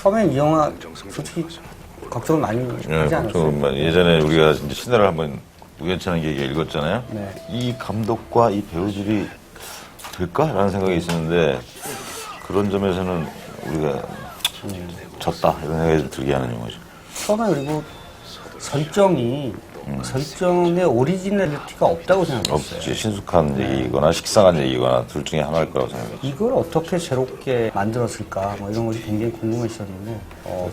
처음엔 이 영화 솔직히 걱정을 많이 하지 않았어요? 예전에 우리가 이제 신화를 한번 우연찮은 계기에 읽었잖아요. 네. 이 감독과 이 배우들이 될까라는 생각이 있었는데 그런 점에서는 우리가 졌다 이런 생각이 좀 들게 하는 영화죠. 처음에 그리고 설정에 오리지널리티가 없다고 생각했어요. 없지. 신숙한 얘기거나 식상한 얘기거나 둘 중에 하나일 거라고 생각했죠. 이걸 어떻게 새롭게 만들었을까 뭐 이런 것이 굉장히 궁금했었는데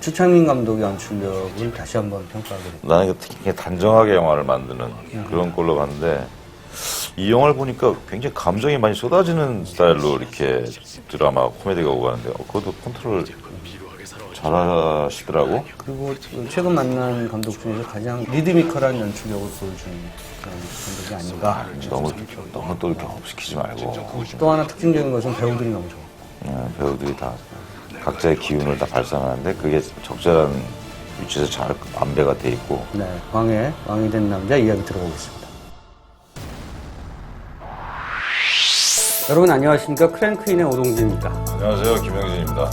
주창민 감독의 연출력을 다시 한번 평가하게 됐고 나는 굉장히 단정하게 영화를 만드는 그런 걸로 봤는데 이 영화를 보니까 굉장히 감정이 많이 쏟아지는 스타일로 이렇게 드라마, 코미디가 오고 가는데 그것도 컨트롤 잘 하시더라고. 그리고 최근 만난 감독 중에서 가장 리드미컬한 연출력을 보여준 그런 감독이 아닌가. 너무 또 이렇게 업시키지 말고. 또 하나 특징적인 것은 배우들이 너무 좋아. 배우들이 다 각자의 기운을 다 발산하는데 그게 적절한 위치에서 잘 안배가 돼 있고. 네, 왕이 된 남자 이야기 들어보겠습니다. 여러분 안녕하십니까. 크랭크인의 오동진입니다. 안녕하세요. 김영진입니다.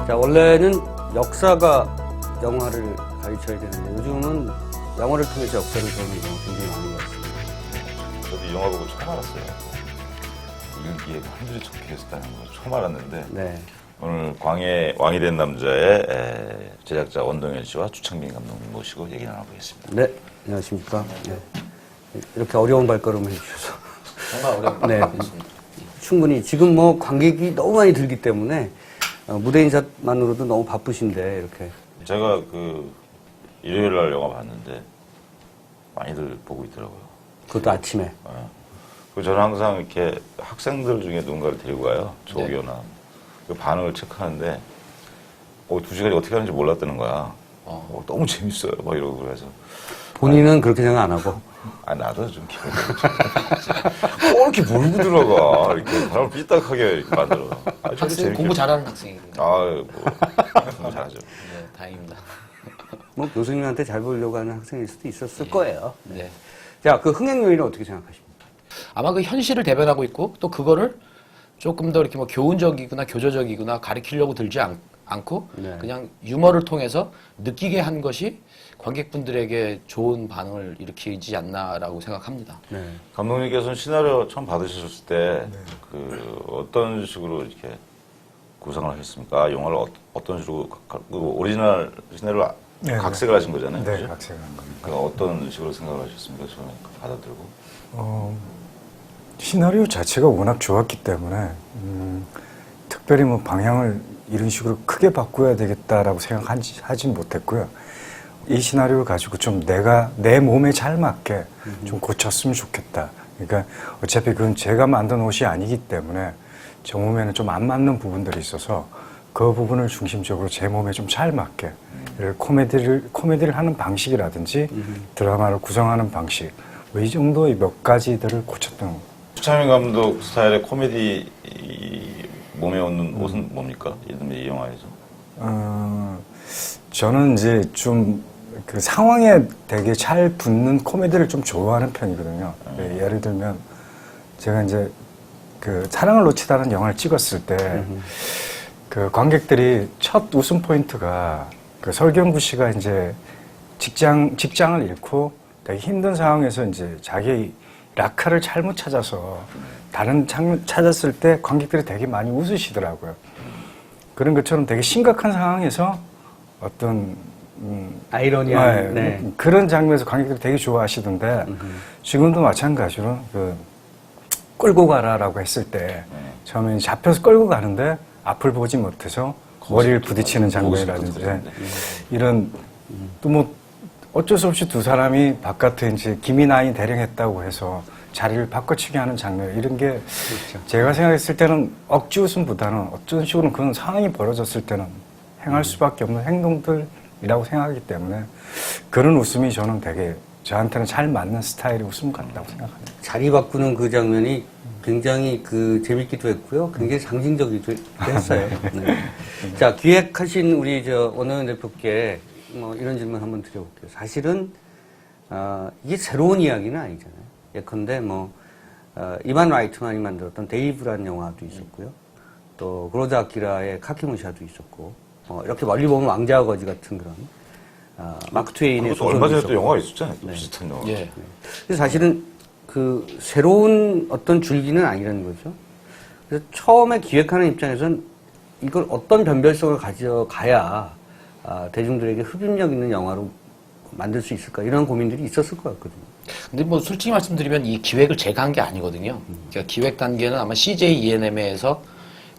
자, 원래는 역사가 영화를 가르쳐야 되는데 요즘은 영화를 통해서 역사를 배우는 경우가 굉장히 많은 것 같습니다. 저도 이 영화 보고 처음 알았어요. 일기에 한줄이 적혀있었다는 거 처음 알았는데 네. 오늘 왕이 된 남자의 제작자 원동현 씨와 주창민 감독님 모시고 얘기 나눠보겠습니다. 네, 안녕하십니까. 네. 이렇게 어려운 발걸음을 해주셔서. 정말 어려운 네. 충분히 지금 뭐 관객이 너무 많이 들기 때문에 무대 인사만으로도 너무 바쁘신데 이렇게. 제가 일요일 날 영화 봤는데 많이들 보고 있더라고요. 그것도 아침에. 저는 항상 이렇게 학생들 중에 누군가를 데리고 가요. 조교나. 그 반응을 체크하는데 2시간이 어떻게 하는지 몰랐다는 거야. 너무 재밌어요. 막 이러고 그래서. 본인은 그렇게 생각 안 하고. 나도 좀 기분이 이렇게 몰고 들어가. 이렇게 사람을 삐딱하게 이렇게 만들어. 학생 공부 잘하는 학생이거든요. 공부 잘하죠. 네, 다행입니다. 뭐 교수님한테 잘 보이려고 하는 학생일 수도 있었을 거예요. 네. 자, 그 흥행 요인은 어떻게 생각하십니까? 아마 그 현실을 대변하고 있고 또 그거를 조금 더 이렇게 뭐 교훈적이거나 교조적이거나 가리키려고 들지 않고 네. 그냥 유머를 통해서 느끼게 한 것이 관객분들에게 좋은 반응을 일으키지 않나라고 생각합니다. 네. 감독님께서는 시나리오 처음 받으셨을 때 어떤 식으로 이렇게 구상을 하셨습니까? 영화를 어떤 식으로 오리지널 시나리오를 각색을 하신 거잖아요. 네, 그죠? 각색을 한 겁니다. 그러니까 어떤 식으로 생각을 하셨습니까? 처음에 받아들고. 시나리오 자체가 워낙 좋았기 때문에 특별히 뭐 방향을 이런 식으로 크게 바꿔야 되겠다라고 생각하진 못했고요. 이 시나리오를 가지고 좀 내 몸에 잘 맞게 좀 고쳤으면 좋겠다. 그러니까 어차피 그건 제가 만든 옷이 아니기 때문에 제 몸에는 좀 안 맞는 부분들이 있어서 그 부분을 중심적으로 제 몸에 좀 잘 맞게 코미디를 하는 방식이라든지 드라마를 구성하는 방식 뭐 이 정도의 몇 가지들을 고쳤던 겁니다. 주창민 감독 스타일의 코미디 몸에 얻는 옷은 뭡니까? 이 영화에서. 저는 이제 좀 그 상황에 되게 잘 붙는 코미디를 좀 좋아하는 편이거든요. 예를 들면 제가 이제 그 사랑을 놓치다는 영화를 찍었을 때 그 관객들이 첫 웃음 포인트가 그 설경구 씨가 이제 직장을 잃고 되게 힘든 상황에서 이제 자기 라카를 잘못 찾아서 다른 장면 찾았을 때 관객들이 되게 많이 웃으시더라고요. 그런 것처럼 되게 심각한 상황에서 어떤 아이러니한 그런 장면에서 관객들이 되게 좋아하시던데 지금도 마찬가지로 끌고 가라라고 했을 때 처음에 잡혀서 끌고 가는데 앞을 보지 못해서 머리를 부딪히는 장면이라든지 이런 또 뭐 어쩔 수 없이 두 사람이 바깥에 이제 김이나이 대령했다고 해서 자리를 바꿔치기 하는 장면 이런 게 그렇죠. 제가 생각했을 때는 억지 웃음보다는 어떤 식으로 그런 상황이 벌어졌을 때는 행할 수밖에 없는 행동들이라고 생각하기 때문에 그런 웃음이 저는 되게 저한테는 잘 맞는 스타일의 웃음 같다고 생각합니다. 자리 바꾸는 그 장면이 굉장히 재밌기도 했고요. 굉장히 상징적이기도 했어요. 네. 자, 기획하신 우리 원동현 대표께 이런 질문 한번 드려볼게요. 사실은, 이게 새로운 이야기는 아니잖아요. 예컨대 이반 라이트만이 만들었던 데이브라는 영화도 있었고요. 또, 그로자 아키라의 카키무샤도 있었고, 이렇게 멀리 보면 왕자와 거지 같은 그런 마크 트웨인의 그것도 얼마 전에 또 있었고. 영화가 있었잖아요. 또 비슷한 영화. 예. 그래서 사실은 그 새로운 어떤 줄기는 아니라는 거죠. 그래서 처음에 기획하는 입장에서는 이걸 어떤 변별성을 가져가야 대중들에게 흡입력 있는 영화로 만들 수 있을까 이런 고민들이 있었을 것 같거든요. 근데 뭐 솔직히 말씀드리면 이 기획을 제가 한 게 아니거든요. 그러니까 기획 단계는 아마 CJ ENM에서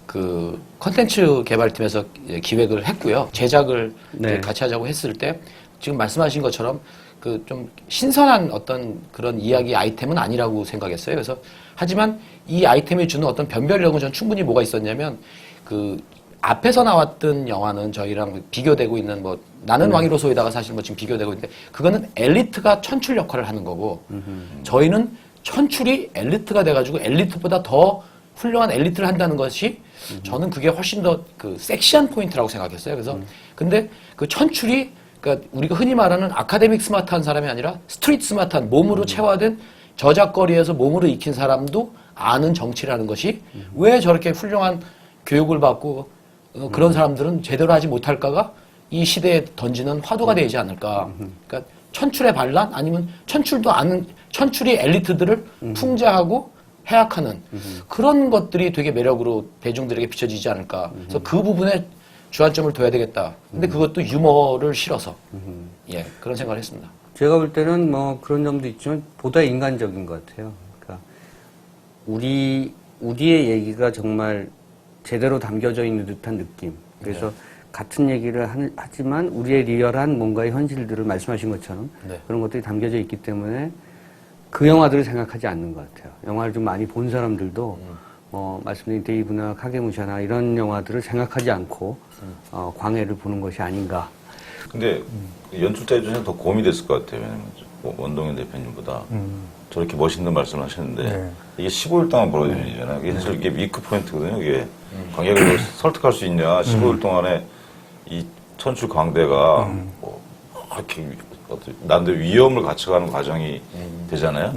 그 컨텐츠 개발팀에서 기획을 했고요. 제작을 네. 이제 같이 하자고 했을 때 지금 말씀하신 것처럼 그 좀 신선한 어떤 그런 이야기 아이템은 아니라고 생각했어요. 그래서 하지만 이 아이템이 주는 어떤 변별력은 전 충분히 뭐가 있었냐면 그 앞에서 나왔던 영화는 저희랑 비교되고 있는 뭐 나는 왕이로소에다가 사실 뭐 지금 비교되고 있는데 그거는 엘리트가 천출 역할을 하는 거고 저희는 천출이 엘리트가 돼가지고 엘리트보다 더 훌륭한 엘리트를 한다는 것이 저는 그게 훨씬 더 그 섹시한 포인트라고 생각했어요. 그래서 근데 그 천출이 그러니까 우리가 흔히 말하는 아카데믹 스마트한 사람이 아니라 스트리트 스마트한 몸으로 체화된 저작거리에서 몸으로 익힌 사람도 아는 정치라는 것이 왜 저렇게 훌륭한 교육을 받고 그런 사람들은 제대로 하지 못할까가 이 시대에 던지는 화두가 되지 않을까. 그러니까 천출의 반란 아니면 천출도 아는 천출이 엘리트들을 풍자하고 해악하는 그런 것들이 되게 매력으로 대중들에게 비춰지지 않을까. 그래서 그 부분에 주안점을 둬야 되겠다. 근데 그것도 유머를 실어서 예 그런 생각을 했습니다. 제가 볼 때는 뭐 그런 점도 있지만 보다 인간적인 것 같아요. 그러니까 우리의 얘기가 정말 제대로 담겨져 있는 듯한 느낌. 그래서 같은 얘기를 하지만 우리의 리얼한 뭔가의 현실들을 말씀하신 것처럼 네. 그런 것들이 담겨져 있기 때문에 그 영화들을 생각하지 않는 것 같아요. 영화를 좀 많이 본 사람들도 말씀드린 데이브나 카게무샤나 이런 영화들을 생각하지 않고 광해를 보는 것이 아닌가. 근데 연출자 입장에서 더 고민이 됐을 것 같아요. 왜냐면 원동현 대표님보다 저렇게 멋있는 말씀을 하셨는데 네. 이게 15일 동안 벌어지는 일이잖아요. 이게 사실 이게 위크 포인트거든요. 이게 관객을 설득할 수 있냐. 15일 동안에 이 천출 광대가 뭐 이렇게 난데 위험을 갖춰가는 과정이 되잖아요.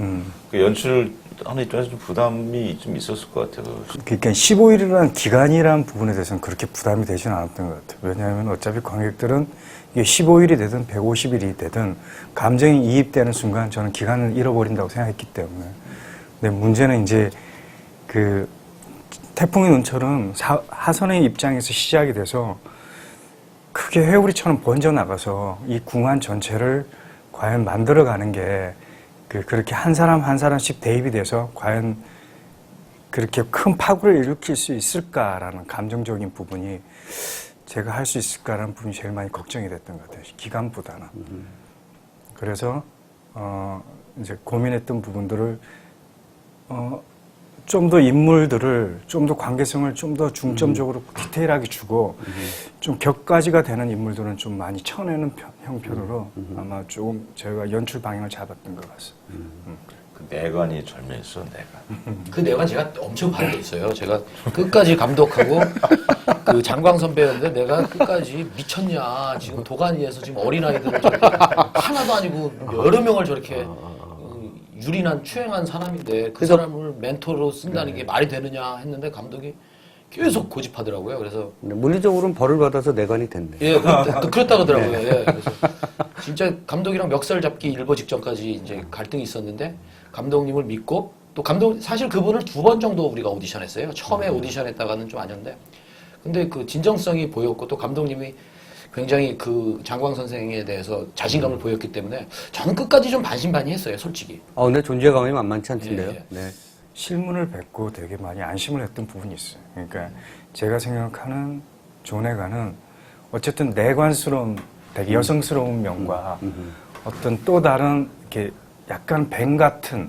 그 연출 하는 입장에서 좀 부담이 좀 있었을 것 같아요. 그러니까 15일이라는 기간이라는 부분에 대해서는 그렇게 부담이 되지는 않았던 것 같아요. 왜냐하면 어차피 관객들은 이게 15일이 되든 150일이 되든 감정이 이입되는 순간 저는 기간을 잃어버린다고 생각했기 때문에. 근데 문제는 이제 그 태풍의 눈처럼 하선의 입장에서 시작이 돼서 크게 회오리처럼 번져나가서 이 궁한 전체를 과연 만들어가는 게 그렇게 한 사람 한 사람씩 대입이 돼서 과연 그렇게 큰 파국을 일으킬 수 있을까라는 감정적인 부분이 제가 할 수 있을까라는 부분이 제일 많이 걱정이 됐던 것 같아요. 기간보다는. 그래서 이제 고민했던 부분들을 좀 더 인물들을 좀 더 관계성을 좀 더 중점적으로 디테일하게 주고 좀 격가지가 되는 인물들은 좀 많이 쳐내는 형편으로 아마 조금 제가 연출 방향을 잡았던 것 같습니다. 그 내관이 절묘했어, 내관. 그 내관 제가 엄청 반대했어요. 제가 끝까지 감독하고 그 장광 선배였는데 내가 끝까지 미쳤냐. 지금 도가니에서 지금 어린아이들을 저렇게 하나도 아니고 여러 명을 저렇게 유린한 추행한 사람인데 그 사람을 멘토로 쓴다는 게 말이 되느냐 했는데 감독이 계속 고집하더라고요. 그래서 물리적으로는 벌을 받아서 내관이 된대. 예, 그렇다 그러더라고요. 예, 그래서 진짜 감독이랑 멱살 잡기 일보 직전까지 이제 갈등이 있었는데 감독님을 믿고 또 사실 그분을 2번 정도 우리가 오디션했어요. 처음에 오디션했다가는 좀 아니었는데 근데 그 진정성이 보였고 또 감독님이 굉장히 그 장광 선생에 대해서 자신감을 보였기 때문에 저는 끝까지 좀 반신반의했어요, 솔직히. 근데 존재감이 만만치 않던데요. 예. 네. 실문을 뵙고 되게 많이 안심을 했던 부분이 있어요. 그러니까 제가 생각하는 존에가는 어쨌든 내관스러운 되게 여성스러운 면과 어떤 또 다른 이렇게 약간 뱀 같은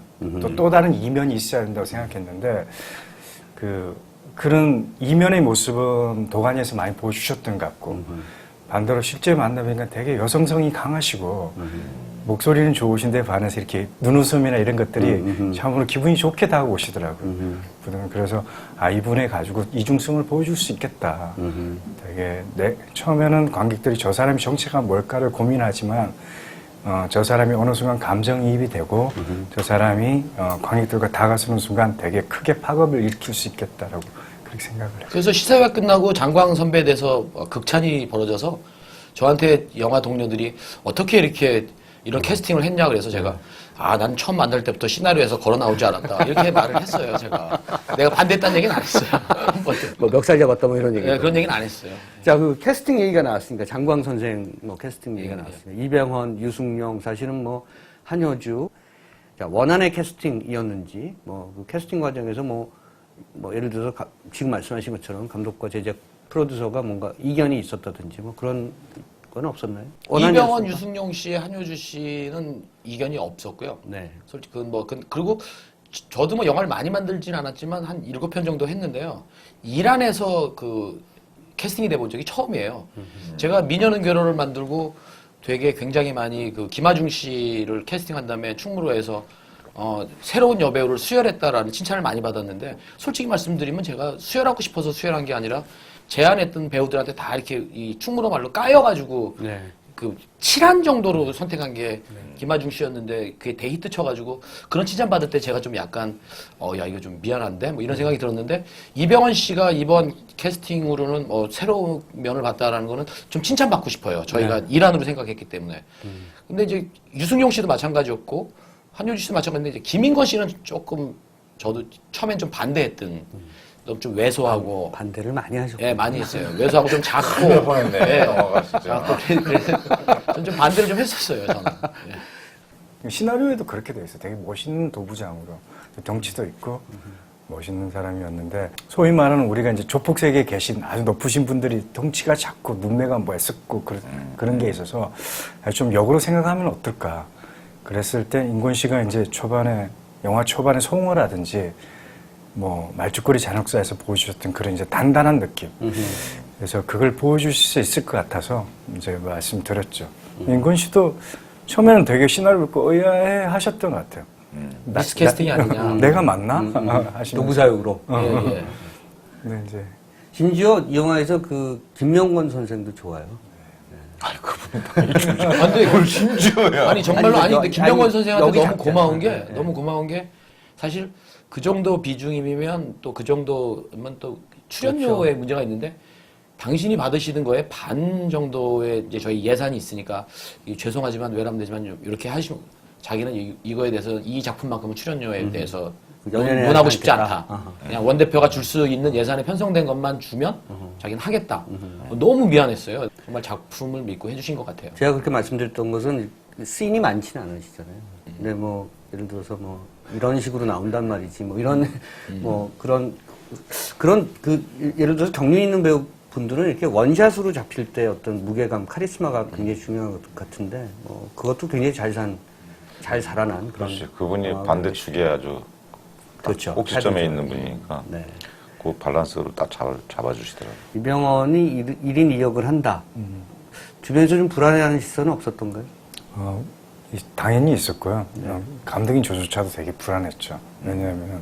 또 다른 이면이 있어야 된다고 생각했는데 그런 이면의 모습은 도가니에서 많이 보여주셨던 것 같고 반대로 실제 만나보니까 되게 여성성이 강하시고 목소리는 좋으신데 반해서 이렇게 눈웃음이나 이런 것들이 참으로 기분이 좋게 다가오시더라고요. 그래서 이분에 가지고 이중성을 보여줄 수 있겠다. 되게 처음에는 관객들이 저 사람이 정체가 뭘까를 고민하지만 저 사람이 어느 순간 감정이입이 되고 저 사람이 관객들과 다가서는 순간 되게 크게 파급을 일으킬 수 있겠다라고 그렇게 생각을 해요. 그래서 시사회가 끝나고 장광 선배에 대해서 극찬이 벌어져서 저한테 영화 동료들이 어떻게 이렇게 이런 캐스팅을 했냐 그래서 제가 난 처음 만날 때부터 시나리오에서 걸어 나올 줄 알았다 이렇게 말을 했어요. 제가 내가 반대했다는 얘기는 안 했어요. 뭐 멱살 잡았다 뭐 이런 얘기. 네, 그런 얘기는 안 했어요. 자, 그 캐스팅 얘기가 나왔으니까 장광 선생 뭐 캐스팅 얘기가 나왔으니까 이병헌, 유승용 사실은 뭐 한효주 자, 원안의 캐스팅이었는지 뭐 그 캐스팅 과정에서 뭐 예를 들어서 지금 말씀하신 것처럼 감독과 제작 프로듀서가 뭔가 이견이 있었다든지 뭐 그런 건 없었나요? 이병헌, 원안이었습니까? 유승용 씨, 한효주 씨는 이견이 없었고요. 네. 솔직히 그리고 저도 뭐 영화를 많이 만들진 않았지만 한 7편 정도 했는데요. 일 안에서 그 캐스팅이 돼본 적이 처음이에요. 제가 미녀는 괴로를 만들고 되게 굉장히 많이 그 김하중 씨를 캐스팅한 다음에 충무로에서 새로운 여배우를 수혈했다라는 칭찬을 많이 받았는데 솔직히 말씀드리면 제가 수혈하고 싶어서 수혈한 게 아니라 제안했던 배우들한테 다 이렇게 이 충무로 말로 까여가지고 네. 그 7한 정도로 선택한 게 김하중 씨였는데 그게 대히트 쳐가지고 그런 칭찬 받을 때 제가 좀 약간 야 이거 좀 미안한데 뭐 이런 생각이 들었는데 이병헌 씨가 이번 캐스팅으로는 새로운 면을 봤다라는 거는 좀 칭찬받고 싶어요. 저희가 일환으로 생각했기 때문에. 근데 이제 유승용 씨도 마찬가지였고 한효주 씨도 마찬가지인데 이제 김인권 씨는 조금 저도 처음엔 좀 반대했던 너무 좀 왜소하고 반대를 많이 하셨고. 예, 많이 했어요. 왜소하고 좀 작고. 뻔했네. 영화가 진짜. 저는 좀 반대를 좀 했었어요, 저는. 예. 시나리오에도 그렇게 돼 있어요. 되게 멋있는 도부장으로 덩치도 있고 멋있는 사람이었는데 소위 말하는 우리가 이제 조폭 세계에 계신 아주 높으신 분들이 덩치가 작고 눈매가 멋있고 그런 게 있어서 좀 역으로 생각하면 어떨까. 그랬을 때 인권 씨가 이제 영화 초반에 송어라든지 뭐 말죽거리 잔혹사에서 보여주셨던 그런 이제 단단한 느낌. 그래서 그걸 보여주실 수 있을 것 같아서 이제 말씀드렸죠. 인권 씨도 처음에는 되게 시나리오를 읽고 의아해 하셨던 것 같아요. 미스캐스팅이 아니냐. 내가 맞나? 하시면서. 도구사역으로. 예, 예. 네, 이제 심지어 이 영화에서 그 김명권 선생도 좋아요. 근데 심지어야. 아니 정말로 아니, 근데 김병권 아니, 선생한테 여기 너무 작잖아요. 고마운 게 네. 너무 고마운 게 사실 그 정도 비중이면 또 그 정도면 또 출연료에 문제가 있는데 당신이 받으시는 거에 반 정도의 이제 저희 예산이 있으니까 죄송하지만 외람되지만 좀 이렇게 하시면 자기는 이거에 대해서 이 작품만큼은 출연료에 대해서 연연해 논하고 하지 싶지 않겠다. 않다. 아하. 그냥 원 대표가 줄 수 있는 예산에 편성된 것만 주면 자기는 하겠다. 너무 미안했어요. 정말 작품을 믿고 해주신 것 같아요. 제가 그렇게 말씀드렸던 것은 씬이 많지는 않으시잖아요. 근데 뭐 예를 들어서 뭐 이런 식으로 나온단 말이지 뭐 이런 뭐 그런 그 예를 들어서 경륜 있는 배우 분들은 이렇게 원샷으로 잡힐 때 어떤 무게감, 카리스마가 굉장히 중요한 것 같은데 뭐 그것도 굉장히 잘 살아난 그런. 그렇지. 그분이 영화가 반대축에 아주 그렇죠. 꼭지점에 해주죠. 있는 분이니까 네. 그 밸런스를 딱 잡아주시더라고요. 이병헌이 1인 2역을 한다. 주변에서 좀 불안해하는 시선은 없었던가요? 당연히 있었고요. 감독인 저조차도 되게 불안했죠. 왜냐하면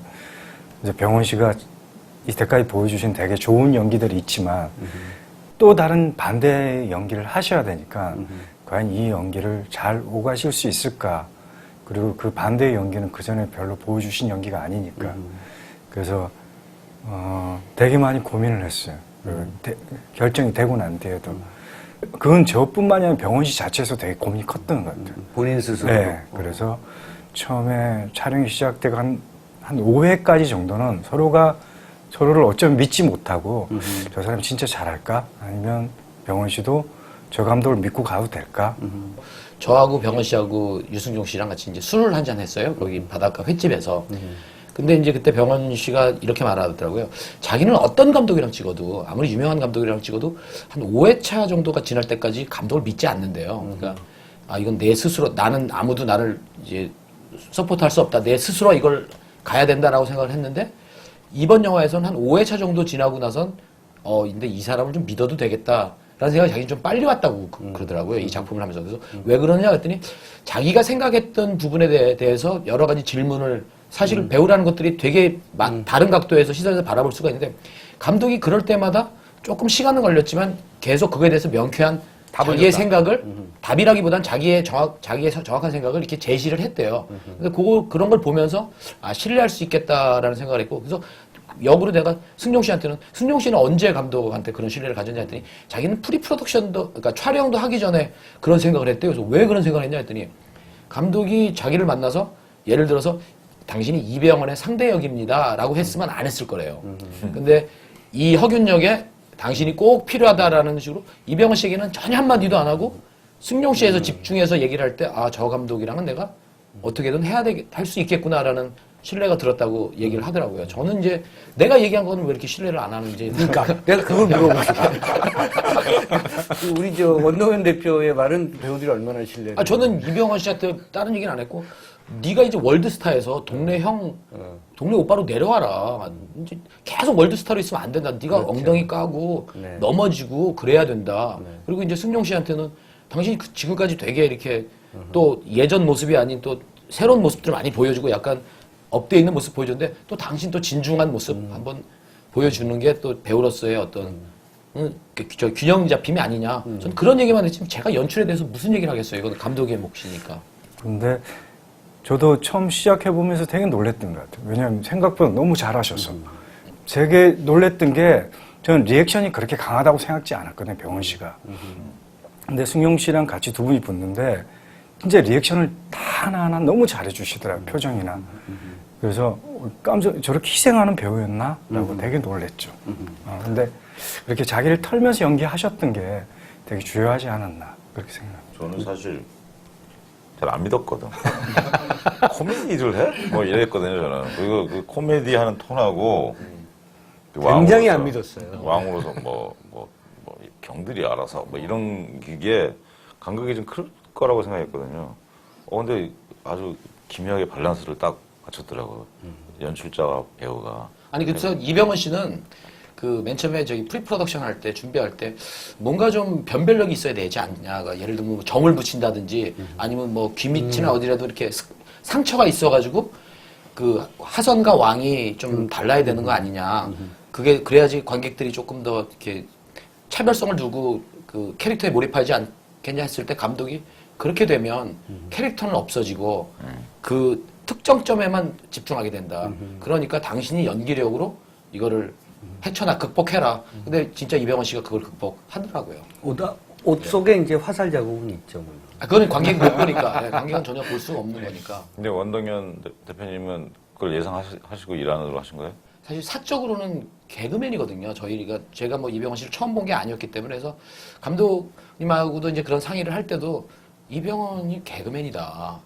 이제 병원 씨가 이때까지 보여주신 되게 좋은 연기들이 있지만 또 다른 반대 연기를 하셔야 되니까 과연 이 연기를 잘 오가실 수 있을까? 그리고 그 반대의 연기는 그 전에 별로 보여주신 연기가 아니니까. 그래서 되게 많이 고민을 했어요. 결정이 되고 난 뒤에도. 그건 저뿐만이 아니라 병원 씨 자체에서 되게 고민이 컸던 것 같아요. 본인 스스로. 네, 그래서 처음에 촬영이 시작되고 한 5회까지 정도는 서로를 어쩌면 믿지 못하고 저 사람 진짜 잘할까? 아니면 병원 씨도 저 감독을 믿고 가도 될까? 저하고 병원 씨하고 유승용 씨랑 같이 이제 술을 한잔 했어요. 거기 바닷가 횟집에서. 근데 이제 그때 병원 씨가 이렇게 말하더라고요. 자기는 어떤 감독이랑 찍어도 아무리 유명한 감독이랑 찍어도 한 5회차 정도가 지날 때까지 감독을 믿지 않는데요. 그러니까 이건 내 스스로 나는 아무도 나를 이제 서포트할 수 없다. 내 스스로 이걸 가야 된다라고 생각을 했는데 이번 영화에서는 한 5회차 정도 지나고 나선 근데 이 사람을 좀 믿어도 되겠다. 라는 생각이 자기는 좀 빨리 왔다고 그러더라고요. 이 작품을 하면서. 그래서 왜 그러느냐 그랬더니 자기가 생각했던 부분에 대해서 여러 가지 질문을 사실 배우라는 것들이 되게 다른 각도에서 시선에서 바라볼 수가 있는데 감독이 그럴 때마다 조금 시간은 걸렸지만 계속 그거에 대해서 명쾌한 자기의 생각을 답이라기보단 자기의 정확한 생각을 이렇게 제시를 했대요. 그래서 그런 걸 보면서 신뢰할 수 있겠다라는 생각을 했고 그래서 역으로 내가 승용 씨한테는 승용 씨는 언제 감독한테 그런 신뢰를 가졌냐 했더니 자기는 프리프로덕션도 그러니까 촬영도 하기 전에 그런 생각을 했대요. 그래서 왜 그런 생각을 했냐 했더니 감독이 자기를 만나서 예를 들어서 당신이 이병헌의 상대 역입니다라고 했으면 안 했을 거래요. 근데 이 허균 역에 당신이 꼭 필요하다라는 식으로 이병헌 씨에게는 전혀 한마디도 안 하고 승용 씨에서 집중해서 얘기를 할 때 아, 저 감독이랑은 내가 어떻게든 할 수 있겠구나라는 신뢰가 들었다고 얘기를 하더라고요. 저는 이제 내가 얘기한 거는 왜 이렇게 신뢰를 안 하는지. 그러니까 내가 그걸 물어보고 싶다. 우리 저 원동현 대표의 말은 배우들이 얼마나 신뢰를. 아, 저는 이병헌 씨한테 다른 얘기는 안 했고 네가 이제 월드스타에서 동네 동네 오빠로 내려와라. 이제 계속 월드스타로 있으면 안 된다. 네가 그렇죠. 엉덩이 까고 네. 넘어지고 그래야 된다. 네. 그리고 이제 승용 씨한테는 당신이 지금까지 되게 이렇게 또 예전 모습이 아닌 또 새로운 모습들을 많이 보여주고 약간 업돼 있는 모습 보여줬는데 또 당신 또 진중한 모습 한번 보여주는 게 또 배우로서의 어떤 저 균형 잡힘이 아니냐. 저는 그런 얘기만 했지만 제가 연출에 대해서 무슨 얘기를 하겠어요. 이건 감독의 몫이니까. 근데 저도 처음 시작해보면서 되게 놀랬던 것 같아요. 왜냐하면 생각보다 너무 잘하셔서. 되게 놀랬던 게 저는 리액션이 그렇게 강하다고 생각지 않았거든요. 병원 씨가. 근데 승용 씨랑 같이 두 분이 붙는데 진짜 리액션을 다 하나하나 너무 잘해주시더라고요. 표정이나. 그래서 저렇게 희생하는 배우였나? 라고 되게 놀랬죠. 근데 그렇게 자기를 털면서 연기하셨던 게 되게 중요하지 않았나. 그렇게 생각합니다. 저는 사실 잘 안 믿었거든. 코미디를 해? 뭐 이랬거든요, 저는. 그리고 그 코미디 하는 톤하고 그 굉장히 왕으로서, 안 믿었어요. 왕으로서 경들이 알아서 뭐 이런 게 간극이 좀 클 거라고 생각했거든요. 근데 아주 기묘하게 밸런스를 딱 맞췄더라고요. 연출자와 배우가. 아니 그래서 이병헌 씨는 그 맨 처음에 저기 프리프로덕션 할 때 준비할 때 뭔가 좀 변별력이 있어야 되지 않냐. 그러니까 예를 들면 뭐 점을 붙인다든지 아니면 뭐 귀 밑이나 어디라도 이렇게 상처가 있어가지고 그 하선과 왕이 좀 달라야 되는 거 아니냐. 그게 그래야지 관객들이 조금 더 이렇게 차별성을 두고 그 캐릭터에 몰입하지 않겠냐 했을 때 감독이 그렇게 되면 캐릭터는 없어지고 그 특정점에만 집중하게 된다. 그러니까 당신이 연기력으로 이거를 헤쳐나 극복해라. 근데 진짜 이병헌 씨가 그걸 극복하더라고요. 옷 속에 이제 화살 자국은 있죠. 물론. 그건 관객 못 보니까. 네, 관객은 전혀 볼 수가 없는 거니까. 근데 원동현 대표님은 그걸 예상하시고 일환으로 하신 거예요? 사실 사적으로는 개그맨이거든요. 제가 뭐 이병헌 씨를 처음 본 게 아니었기 때문에 그래서 감독님하고도 이제 그런 상의를 할 때도 이병헌이 개그맨이다.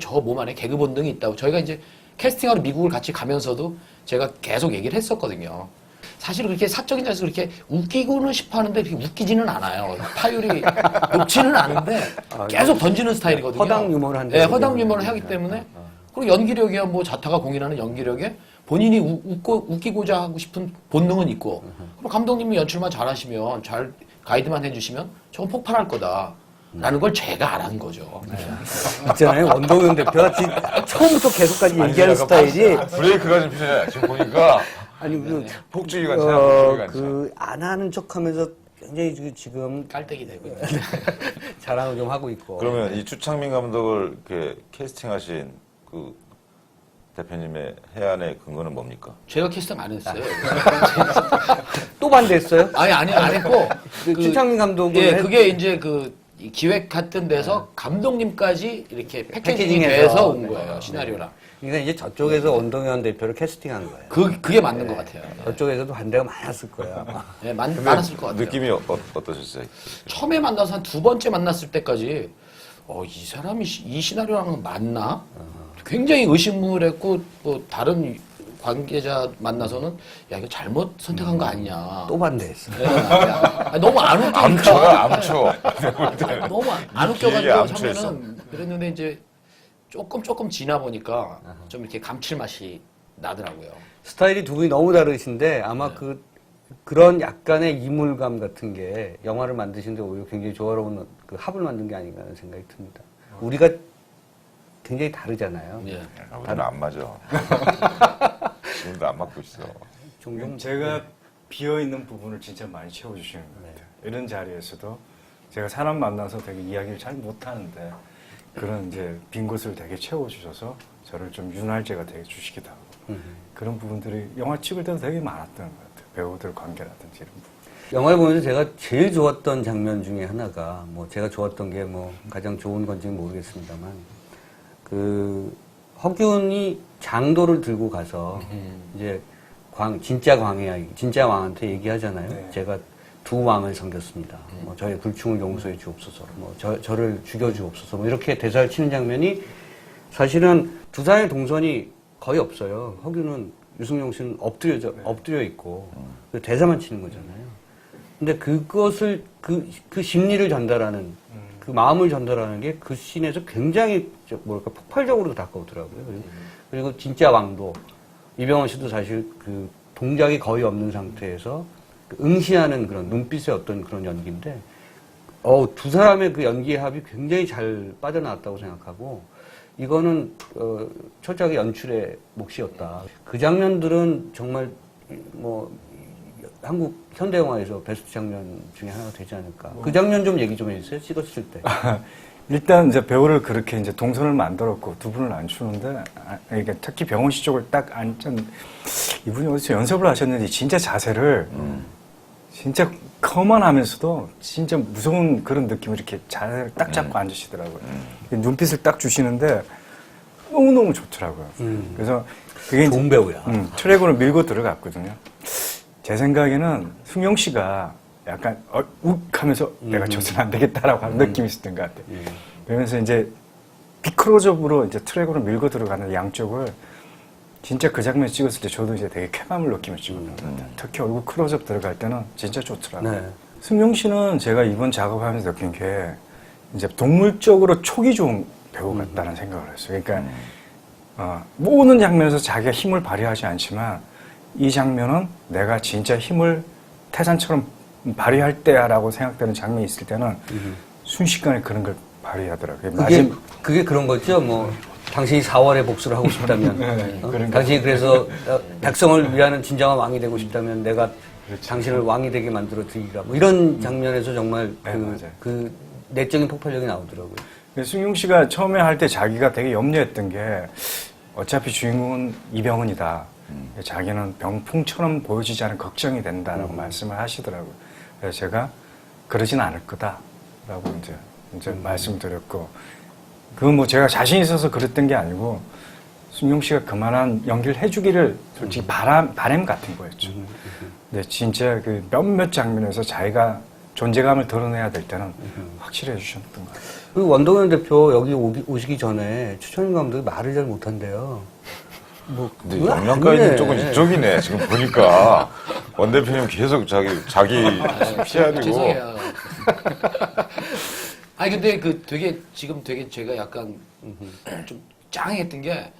저 몸 안에 개그 본능이 있다고. 저희가 이제 캐스팅하러 미국을 같이 가면서도 제가 계속 얘기를 했었거든요. 사실 그렇게 사적인 자리에서 그렇게 웃기고는 싶어 하는데 그렇게 웃기지는 않아요. 타율이 높지는 않은데 계속 던지는 스타일이거든요. 허당 유머를 한다. 네, 허당 유머를 하기 때문에 그리고 연기력이야 뭐 자타가 공인하는 연기력에 본인이 웃기고자 하고 싶은 본능은 있고 그리고 감독님이 연출만 잘하시면 잘 가이드만 해주시면 저건 폭발할 거다. 라는 걸 제가 알은 거죠. 있잖아요. 원동현 대표가 처음부터 계속까지 얘기하는 스타일이 브레이크가 좀 필요해. 지금 보니까 아니 그 폭주기 같아. 그 안 하는 척하면서 굉장히 지금 깔때기 되고. 자랑을 좀 하고 있고. 그러면 이 주창민 감독을 이렇게 캐스팅하신 그 대표님의 해안의 근거는 뭡니까? 제가 캐스팅 안 했어요. 또 반대했어요? 아니 안 했고. 주창민 감독은 예, 그게 이제 이 기획 같은 데서 감독님까지 이렇게 패키징이 패키징해서. 돼서 온 거예요. 시나리오랑. 그러니까 이제 저쪽에서 원동현 대표를 캐스팅한 거예요. 그게 맞는 것 같아요. 저쪽에서도 반대가 많았을 거야. 예, 많았을 것 같아요. 느낌이 어떠셨어요? 처음에 만나서 한 두 번째 만났을 때까지 이 사람이 이 시나리오랑 맞나? 굉장히 의심을 했고 뭐 다른 관계자 만나서는 야 이거 잘못 선택한 거 아니냐. 또 반대했어. 예, 너무 안 웃기니까. 암초. 너무 안 기획에 웃겨가지고 암초했어. 처음에는 그랬는데 이제 조금 지나 보니까 좀 이렇게 감칠맛이 나더라고요. 스타일이 두 분이 너무 다르신데 아마 그런 약간의 이물감 같은 게 영화를 만드시는데 오히려 굉장히 조화로운 그 합을 만든 게 아닌가 하는 생각이 듭니다. 우리가 굉장히 다르잖아요. 예. 우리는 안 맞아. 지금도 안 맞고 있어. 종종 제가 비어있는 부분을 진짜 많이 채워주시는 것 같아요. 이런 자리에서도 제가 사람 만나서 되게 이야기를 잘 못하는데 그런 이제 빈 곳을 되게 채워주셔서 저를 좀 윤활제가 되게 주시기도 하고 그런 부분들이 영화 찍을 때도 되게 많았던 것 같아요. 배우들 관계라든지 이런 부분. 영화를 보면서 제가 제일 좋았던 장면 중에 하나가 뭐 제가 좋았던 게 뭐 가장 좋은 건지는 모르겠습니다만 그 허균이 장도를 들고 가서 이제 진짜 진짜 왕한테 얘기하잖아요. 네. 제가 두 왕을 섬겼습니다. 뭐 저의 불충을 용서해 주옵소서. 뭐 저를 죽여 주옵소서. 뭐 이렇게 대사를 치는 장면이 사실은 두 사람의 동선이 거의 없어요. 허균은 유승용 씨는 엎드려 있고 대사만 치는 거잖아요. 근데 그것을 그 심리를 전달하는 그 마음을 전달하는 게 그 씬에서 굉장히 뭐랄까 폭발적으로 다가오더라고요. 그리고 진짜 왕도 이병헌 씨도 사실 그 동작이 거의 없는 상태에서 그 응시하는 그런 눈빛의 어떤 그런 연기인데 두 사람의 그 연기의 합이 굉장히 잘 빠져나왔다고 생각하고 이거는 철저하게 연출의 몫이었다. 그 장면들은 정말 뭐 한국 현대 영화에서 베스트 장면 중에 하나가 되지 않을까. 그 장면 좀 얘기 좀 해주세요. 찍었을 때. 일단 이제 배우를 그렇게 이제 동선을 만들었고 두 분을 앉추는데 이게 특히 병원 씨 쪽을 딱 앉은 이분이 어디서 연습을 하셨는지 진짜 자세를 진짜 커먼하면서도 진짜 무서운 그런 느낌을 이렇게 자세를 딱 잡고 앉으시더라고요. 눈빛을 딱 주시는데 너무너무 좋더라고요. 그래서 그게 이제 좋은 배우야. 트랙으로 밀고 들어갔거든요. 제 생각에는 승용 씨가 약간 욱 하면서 내가 져서는 안 되겠다라고 하는 느낌이 있었던 것 같아요. 그러면서 이제 비클로즈업으로 이제 트랙으로 밀고 들어가는 양쪽을 진짜 그 장면 찍었을 때 저도 이제 되게 쾌감을 느끼면서 찍었던 것 같아요. 특히 얼굴 클로즈업 들어갈 때는 진짜 좋더라고요. 네. 승용 씨는 제가 이번 작업하면서 느낀 게 이제 동물적으로 촉이 좋은 배우 같다는 생각을 했어요. 그러니까 모든 장면에서 자기가 힘을 발휘하지 않지만 이 장면은 내가 진짜 힘을 태산처럼 발휘할 때야라고 생각되는 장면이 있을 때는 순식간에 그런 걸 발휘하더라고요. 그게 그런 거죠. 뭐 당신이 4월에 복수를 하고 싶다면, 네, 그런 당신이 그래서 백성을 위하는 진정한 왕이 되고 싶다면 내가 그렇죠. 당신을 왕이 되게 만들어 드리라. 뭐 이런 장면에서 정말 네, 맞아요. 그 내적인 폭발력이 나오더라고요. 승용 씨가 처음에 할 때 자기가 되게 염려했던 게 어차피 주인공은 이병헌이다. 자기는 병풍처럼 보여지지 않은 걱정이 된다라고 말씀을 하시더라고요. 그래서 제가 그러진 않을 거다라고 이제 말씀드렸고, 그건 뭐 제가 자신 있어서 그랬던 게 아니고 승용 씨가 그만한 연기를 해주기를 솔직히 바람 같은 거였죠. 근데 진짜 그 몇몇 장면에서 자기가 존재감을 드러내야 될 때는 확실히 해주셨던 것 같아요. 그 원동현 대표 여기 오시기 전에 추천인 감독이 말을 잘 못한대요. 뭐 근데 그거 영양가 아니네. 있는 쪽은 이쪽이네. 지금 보니까 원 대표님 계속 자기 피하려고. 죄송해요. 아니 근데 그 지금 되게 제가 약간 좀 짱했던 게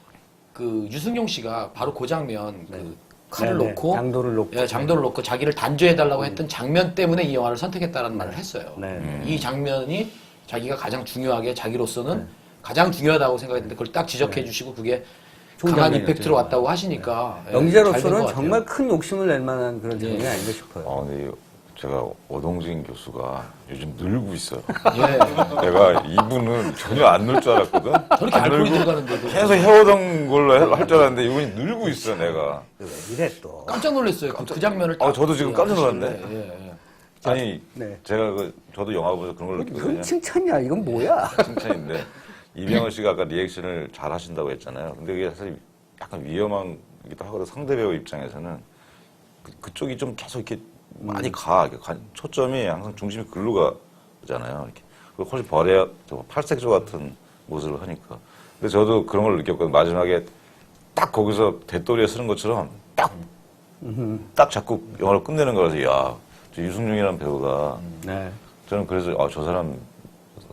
그 유승용 씨가 바로 그 장면 그 칼을 네네. 놓고 장도를 놓고. 예, 장도를 놓고 자기를 단죄해달라고 했던 장면 때문에 이 영화를 선택했다는 말을 했어요. 네. 이 장면이 자기가 가장 중요하게 자기로서는 가장 중요하다고 생각했는데 그걸 딱 지적해 주시고 그게 좋은 강한 장면이었죠. 이펙트로 왔다고 하시니까 예, 잘된 연기자로서는 것 같아요. 정말 큰 욕심을 낼 만한 그런 장면이 아닌가 싶어요. 근데 제가 오동진 교수가 요즘 늘고 있어요. 예. 내가 이분은 전혀 안 늘 줄 알았거든. 저렇게 안 알코올이 늘고 들어가는데 계속 해오던 걸로 할 줄 알았는데 이분이 늘고 있어 내가. 왜 이래 또. 깜짝 놀랐어요. 그 장면을 딱 저도 지금 깜짝 놀랐네. 하시는데, 예, 예. 아니 네. 제가 저도 영화 보면서 그런 걸 이건 느꼈거든요. 칭찬이야. 이건 뭐야? 칭찬인데 이병헌 씨가 아까 리액션을 잘 하신다고 했잖아요. 근데 그게 사실 약간 위험하기도 하거든. 상대 배우 입장에서는 그쪽이 좀 계속 이렇게 많이 초점이 항상 중심이 글로 가잖아요. 이렇게. 그리고 훨씬 팔색조 같은 모습을 하니까. 근데 저도 그런 걸 느꼈거든요. 마지막에 딱 거기서 대또리에 쓰는 것처럼 딱 자꾸 영화를 끝내는 거라서 야, 저 유승용이라는 배우가 네. 저는 그래서 저 사람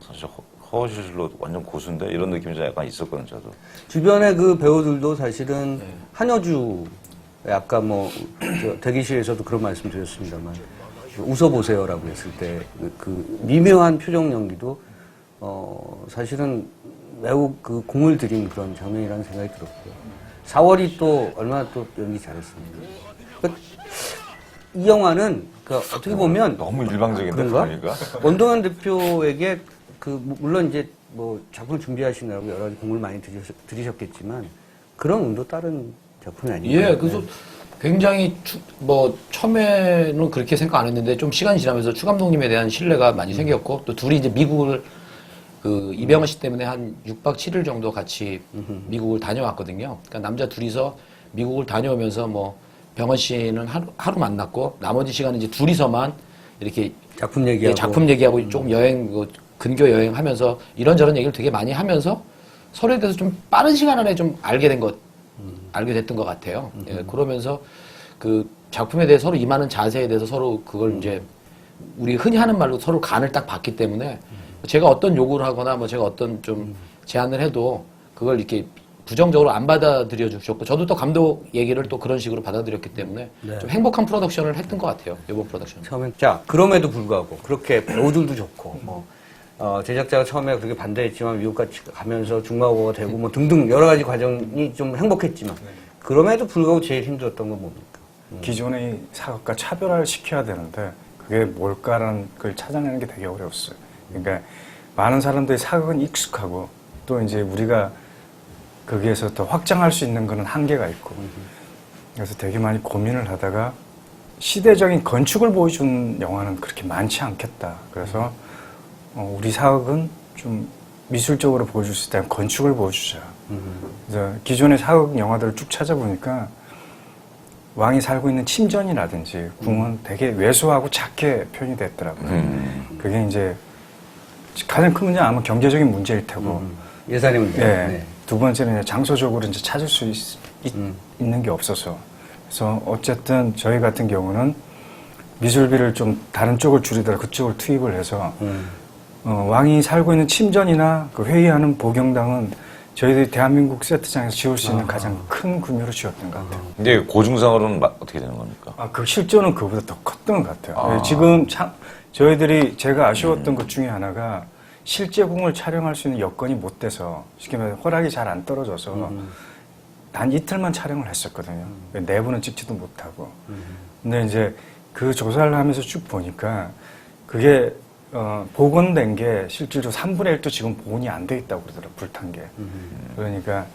사실 허실로 완전 고수인데 이런 느낌이 좀 약간 있었거든요. 저도. 주변에 그 배우들도 사실은 한여주 아까 뭐 대기실에서도 그런 말씀 드렸습니다만 웃어보세요라고 했을 때 그 미묘한 표정 연기도 사실은 매우 그 공을 들인 그런 장면이라는 생각이 들었고요. 4월이 또 얼마나 또 연기 잘했습니다. 그러니까 이 영화는 어떻게 보면 너무 일방적인데 그런가? 그러니까. 원동현 대표에게 물론 이제 뭐 작품을 준비하시느라고 여러 가지 공을 많이 들이셨겠지만 그런 운도 다른 작품이 아니에요. 예, 그래서 굉장히 처음에는 그렇게 생각 안 했는데 좀 시간이 지나면서 추 감독님에 대한 신뢰가 많이 생겼고 또 둘이 이제 미국을 그 이병헌 씨 때문에 한 6박 7일 정도 같이 미국을 다녀왔거든요. 그러니까 남자 둘이서 미국을 다녀오면서 뭐 병헌 씨는 하루 만났고 나머지 시간은 이제 둘이서만 이렇게 작품 얘기하고. 예, 작품 얘기하고 조금 여행, 근교 여행하면서 이런저런 얘기를 되게 많이 하면서 서로에 대해서 좀 빠른 시간 안에 좀 알게 됐던 것 같아요. 예, 그러면서 그 작품에 대해 서로 임하는 자세에 대해서 서로 그걸 이제 우리 흔히 하는 말로 서로 간을 딱 봤기 때문에 제가 어떤 요구를 하거나 뭐 제가 어떤 좀 제안을 해도 그걸 이렇게 부정적으로 안 받아들여 주셨고 저도 또 감독 얘기를 또 그런 식으로 받아들였기 때문에 네. 좀 행복한 프로덕션을 했던 것 같아요. 이번 프로덕션. 처음에 자 그럼에도 불구하고 그렇게 배우들도 좋고 제작자가 처음에 그렇게 반대했지만 미국까지 가면서 중마고가 되고 뭐 등등 여러 가지 과정이 좀 행복했지만 그럼에도 불구하고 제일 힘들었던 건 뭡니까? 기존의 사극과 차별화를 시켜야 되는데 그게 뭘까라는 걸 찾아내는 게 되게 어려웠어요. 그러니까 많은 사람들이 사극은 익숙하고 또 이제 우리가 거기에서 더 확장할 수 있는 거는 한계가 있고 그래서 되게 많이 고민을 하다가 시대적인 건축을 보여준 영화는 그렇게 많지 않겠다. 그래서 우리 사극은 좀 미술적으로 보여줄 수 있다면 건축을 보여주자. 그래서 기존의 사극 영화들을 쭉 찾아보니까 왕이 살고 있는 침전이라든지 궁은 되게 왜소하고 작게 표현이 됐더라고요. 그게 이제 가장 큰 문제는 아마 경제적인 문제일 테고 예산의 문제. 예. 네. 두 번째는 있는 게 찾을 수 있는 게 없어서. 그래서 어쨌든 저희 같은 경우는 미술비를 좀 다른 쪽을 줄이더라 그쪽을 투입을 해서 왕이 살고 있는 침전이나 그 회의하는 보경당은 저희들이 대한민국 세트장에서 지을 수 있는 가장 큰 구매로 지었던 것 같아요. 근데 고증상으로는 어떻게 되는 겁니까? 그 실제는 그보다 더 컸던 것 같아요. 지금 저희들이 제가 아쉬웠던 것 중에 하나가 실제 궁을 촬영할 수 있는 여건이 못 돼서 쉽게 말해 허락이 잘 안 떨어져서 단 이틀만 촬영을 했었거든요. 내부는 찍지도 못하고. 근데 이제 그 조사를 하면서 쭉 보니까 그게 복원된 게 실제로 3분의 1도 지금 복원이 안 돼 있다고 그러더라고요. 불탄 게. 그러니까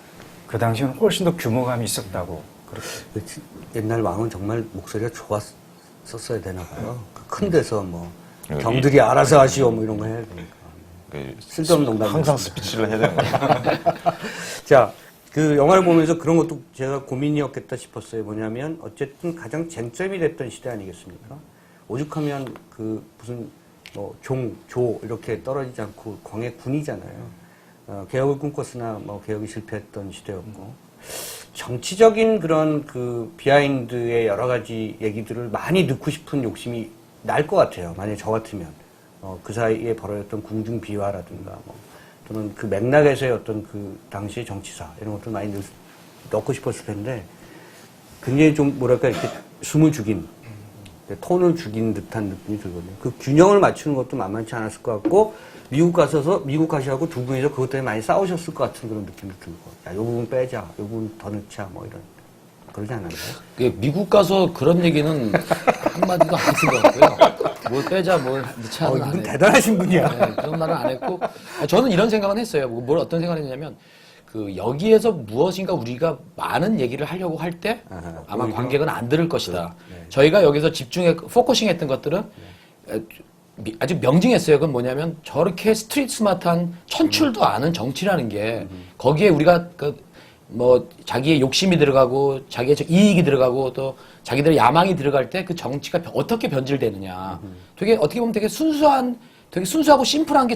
그 당시에는 훨씬 더 규모감이 있었다고. 그렇게. 옛날 왕은 정말 목소리가 좋았었어야 되나 봐요. 큰 데서 뭐 경들이 알아서 하시오 뭐 이런 거 해야 되니까. 쓸데없는 농담. 항상 스피치를 해야 되는 거예요. 자, 그 영화를 보면서 그런 것도 제가 고민이었겠다 싶었어요. 뭐냐면 어쨌든 가장 쟁점이 됐던 시대 아니겠습니까? 오죽하면 그 무슨 뭐 조 이렇게 떨어지지 않고 광해군이잖아요. 개혁을 꿈꿨으나 뭐 개혁이 실패했던 시대였고 정치적인 그런 그 비하인드의 여러 가지 얘기들을 많이 넣고 싶은 욕심이 날 것 같아요. 만약에 저 같으면 그 사이에 벌어졌던 궁중 비화라든가 뭐 또는 그 맥락에서의 어떤 그 당시의 정치사 이런 것들 많이 넣고 싶었을 텐데 굉장히 좀 뭐랄까 이렇게 숨을 죽인 톤을 죽인 듯한 느낌이 들거든요. 그 균형을 맞추는 것도 만만치 않았을 것 같고 미국 가시하고 두 분이서 그것 때문에 많이 싸우셨을 것 같은 그런 느낌이 들고 야, 이 부분 빼자, 이 부분 더 넣자 뭐 이런 그러지 않았나요? 미국 가서 그런 얘기는 한마디도 안 쓴 것 같고요. 뭘 빼자, 뭘 넣자. 이분 대단하신 분이야. 네, 그런 말은 안 했고. 저는 이런 생각은 했어요. 뭘 어떤 생각을 했냐면, 여기에서 무엇인가 우리가 많은 얘기를 하려고 할 때 아마 관객은 안 들을 것이다. 네. 저희가 여기서 포커싱 했던 것들은 아주 명징했어요. 그건 뭐냐면 저렇게 스트리트 스마트한 천출도 아는 정치라는 게 거기에 우리가 자기의 욕심이 들어가고 자기의 이익이 들어가고 또 자기들의 야망이 들어갈 때 그 정치가 어떻게 변질되느냐. 되게 어떻게 보면 되게 순수하고 심플한 게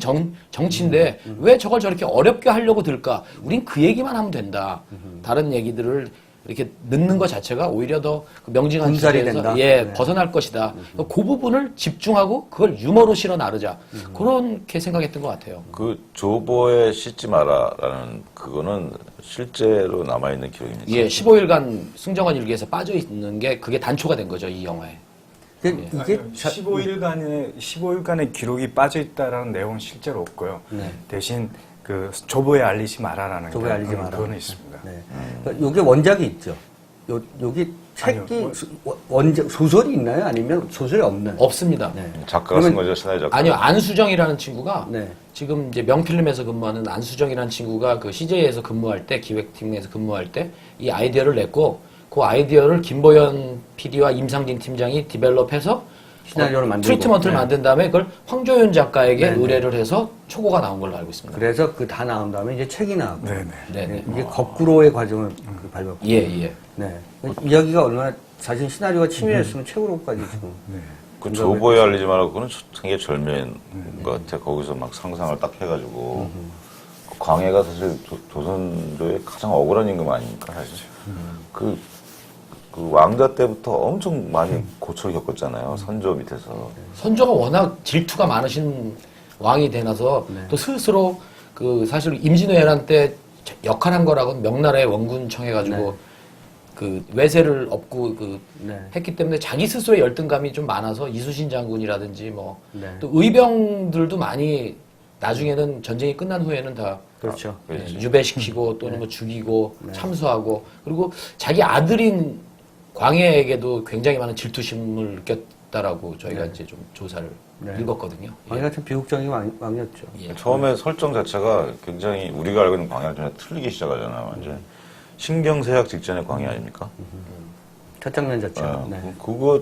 정치인데 왜 저걸 저렇게 어렵게 하려고 들까? 우린 그 얘기만 하면 된다. 다른 얘기들을 이렇게 넣는 것 자체가 오히려 더 명징한 군살이 주제에서 된다. 네. 벗어날 것이다. 그 부분을 집중하고 그걸 유머로 실어 나르자. 그렇게 생각했던 것 같아요. 그 조보에 씻지 마라라는 그거는 실제로 남아있는 기록입니다. 예, 15일간 승정원 일기에서 빠져 있는 게 그게 단초가 된 거죠, 이 영화에. 이게 15일간의 기록이 빠져 있다라는 내용은 실제로 없고요. 네. 대신 그 조보에 알리지 마라라는 조보에 알리지 마라. 그거는 있습니다. 네. 그러니까 이게 원작이 있죠. 여기 아니요, 책이 원작 소설이 있나요? 아니면 소설이 없나요? 없습니다. 네. 작가가 쓴 거죠, 시나리오 작가. 아니요, 안수정이라는 친구가 네. 지금 이제 명필름에서 근무하는 안수정이라는 친구가 그 CJ에서 근무할 때, 기획팀에서 근무할 때 이 아이디어를 냈고, 그 아이디어를 김보연 PD와 임상진 팀장이 디벨롭해서 시나리오를 만들고. 트리트먼트를 네. 만든 다음에 그걸 황조윤 작가에게 네, 네. 의뢰를 해서 초고가 나온 걸로 알고 있습니다. 그래서 그 다 나온 다음에 이제 책이 나왔고. 네네. 네네. 이게 거꾸로의 과정을 밟았고. 예, 예. 네. 이야기가 얼마나 사실 시나리오가 치밀했으면 책으로까지 지금. 그 조보에 알리지 말라고 그거는 되게 절묘한 것 같아. 거기서 막 상상을 딱 해가지고. 그 광해가 사실 조선조의 가장 억울한 임금 아닙니까, 사실. 그 왕자 때부터 엄청 많이 고초를 겪었잖아요. 선조 밑에서. 선조가 워낙 질투가 많으신 왕이 되나서 네. 또 스스로 그 사실 임진왜란 때 역할한 거라고는 명나라의 원군 청해가지고 네. 그 외세를 업고 그 네. 했기 때문에 자기 스스로의 열등감이 좀 많아서 이수신 장군이라든지 뭐 또 네. 의병들도 많이 나중에는 전쟁이 끝난 후에는 다 그렇죠. 그렇지. 유배시키고 또는 뭐 죽이고 참수하고 그리고 자기 아들인 광해에게도 굉장히 많은 질투심을 느꼈다라고 저희가 이제 좀 조사를 네. 읽었거든요. 왕이 같은 비극적인 왕이었죠. 예. 처음에 설정 자체가 굉장히 우리가 알고 있는 광해랑 좀 틀리게 시작하잖아요. 완전 신경쇠약 직전의 광해 아닙니까? 첫 장면 자체가. 아, 네. 그거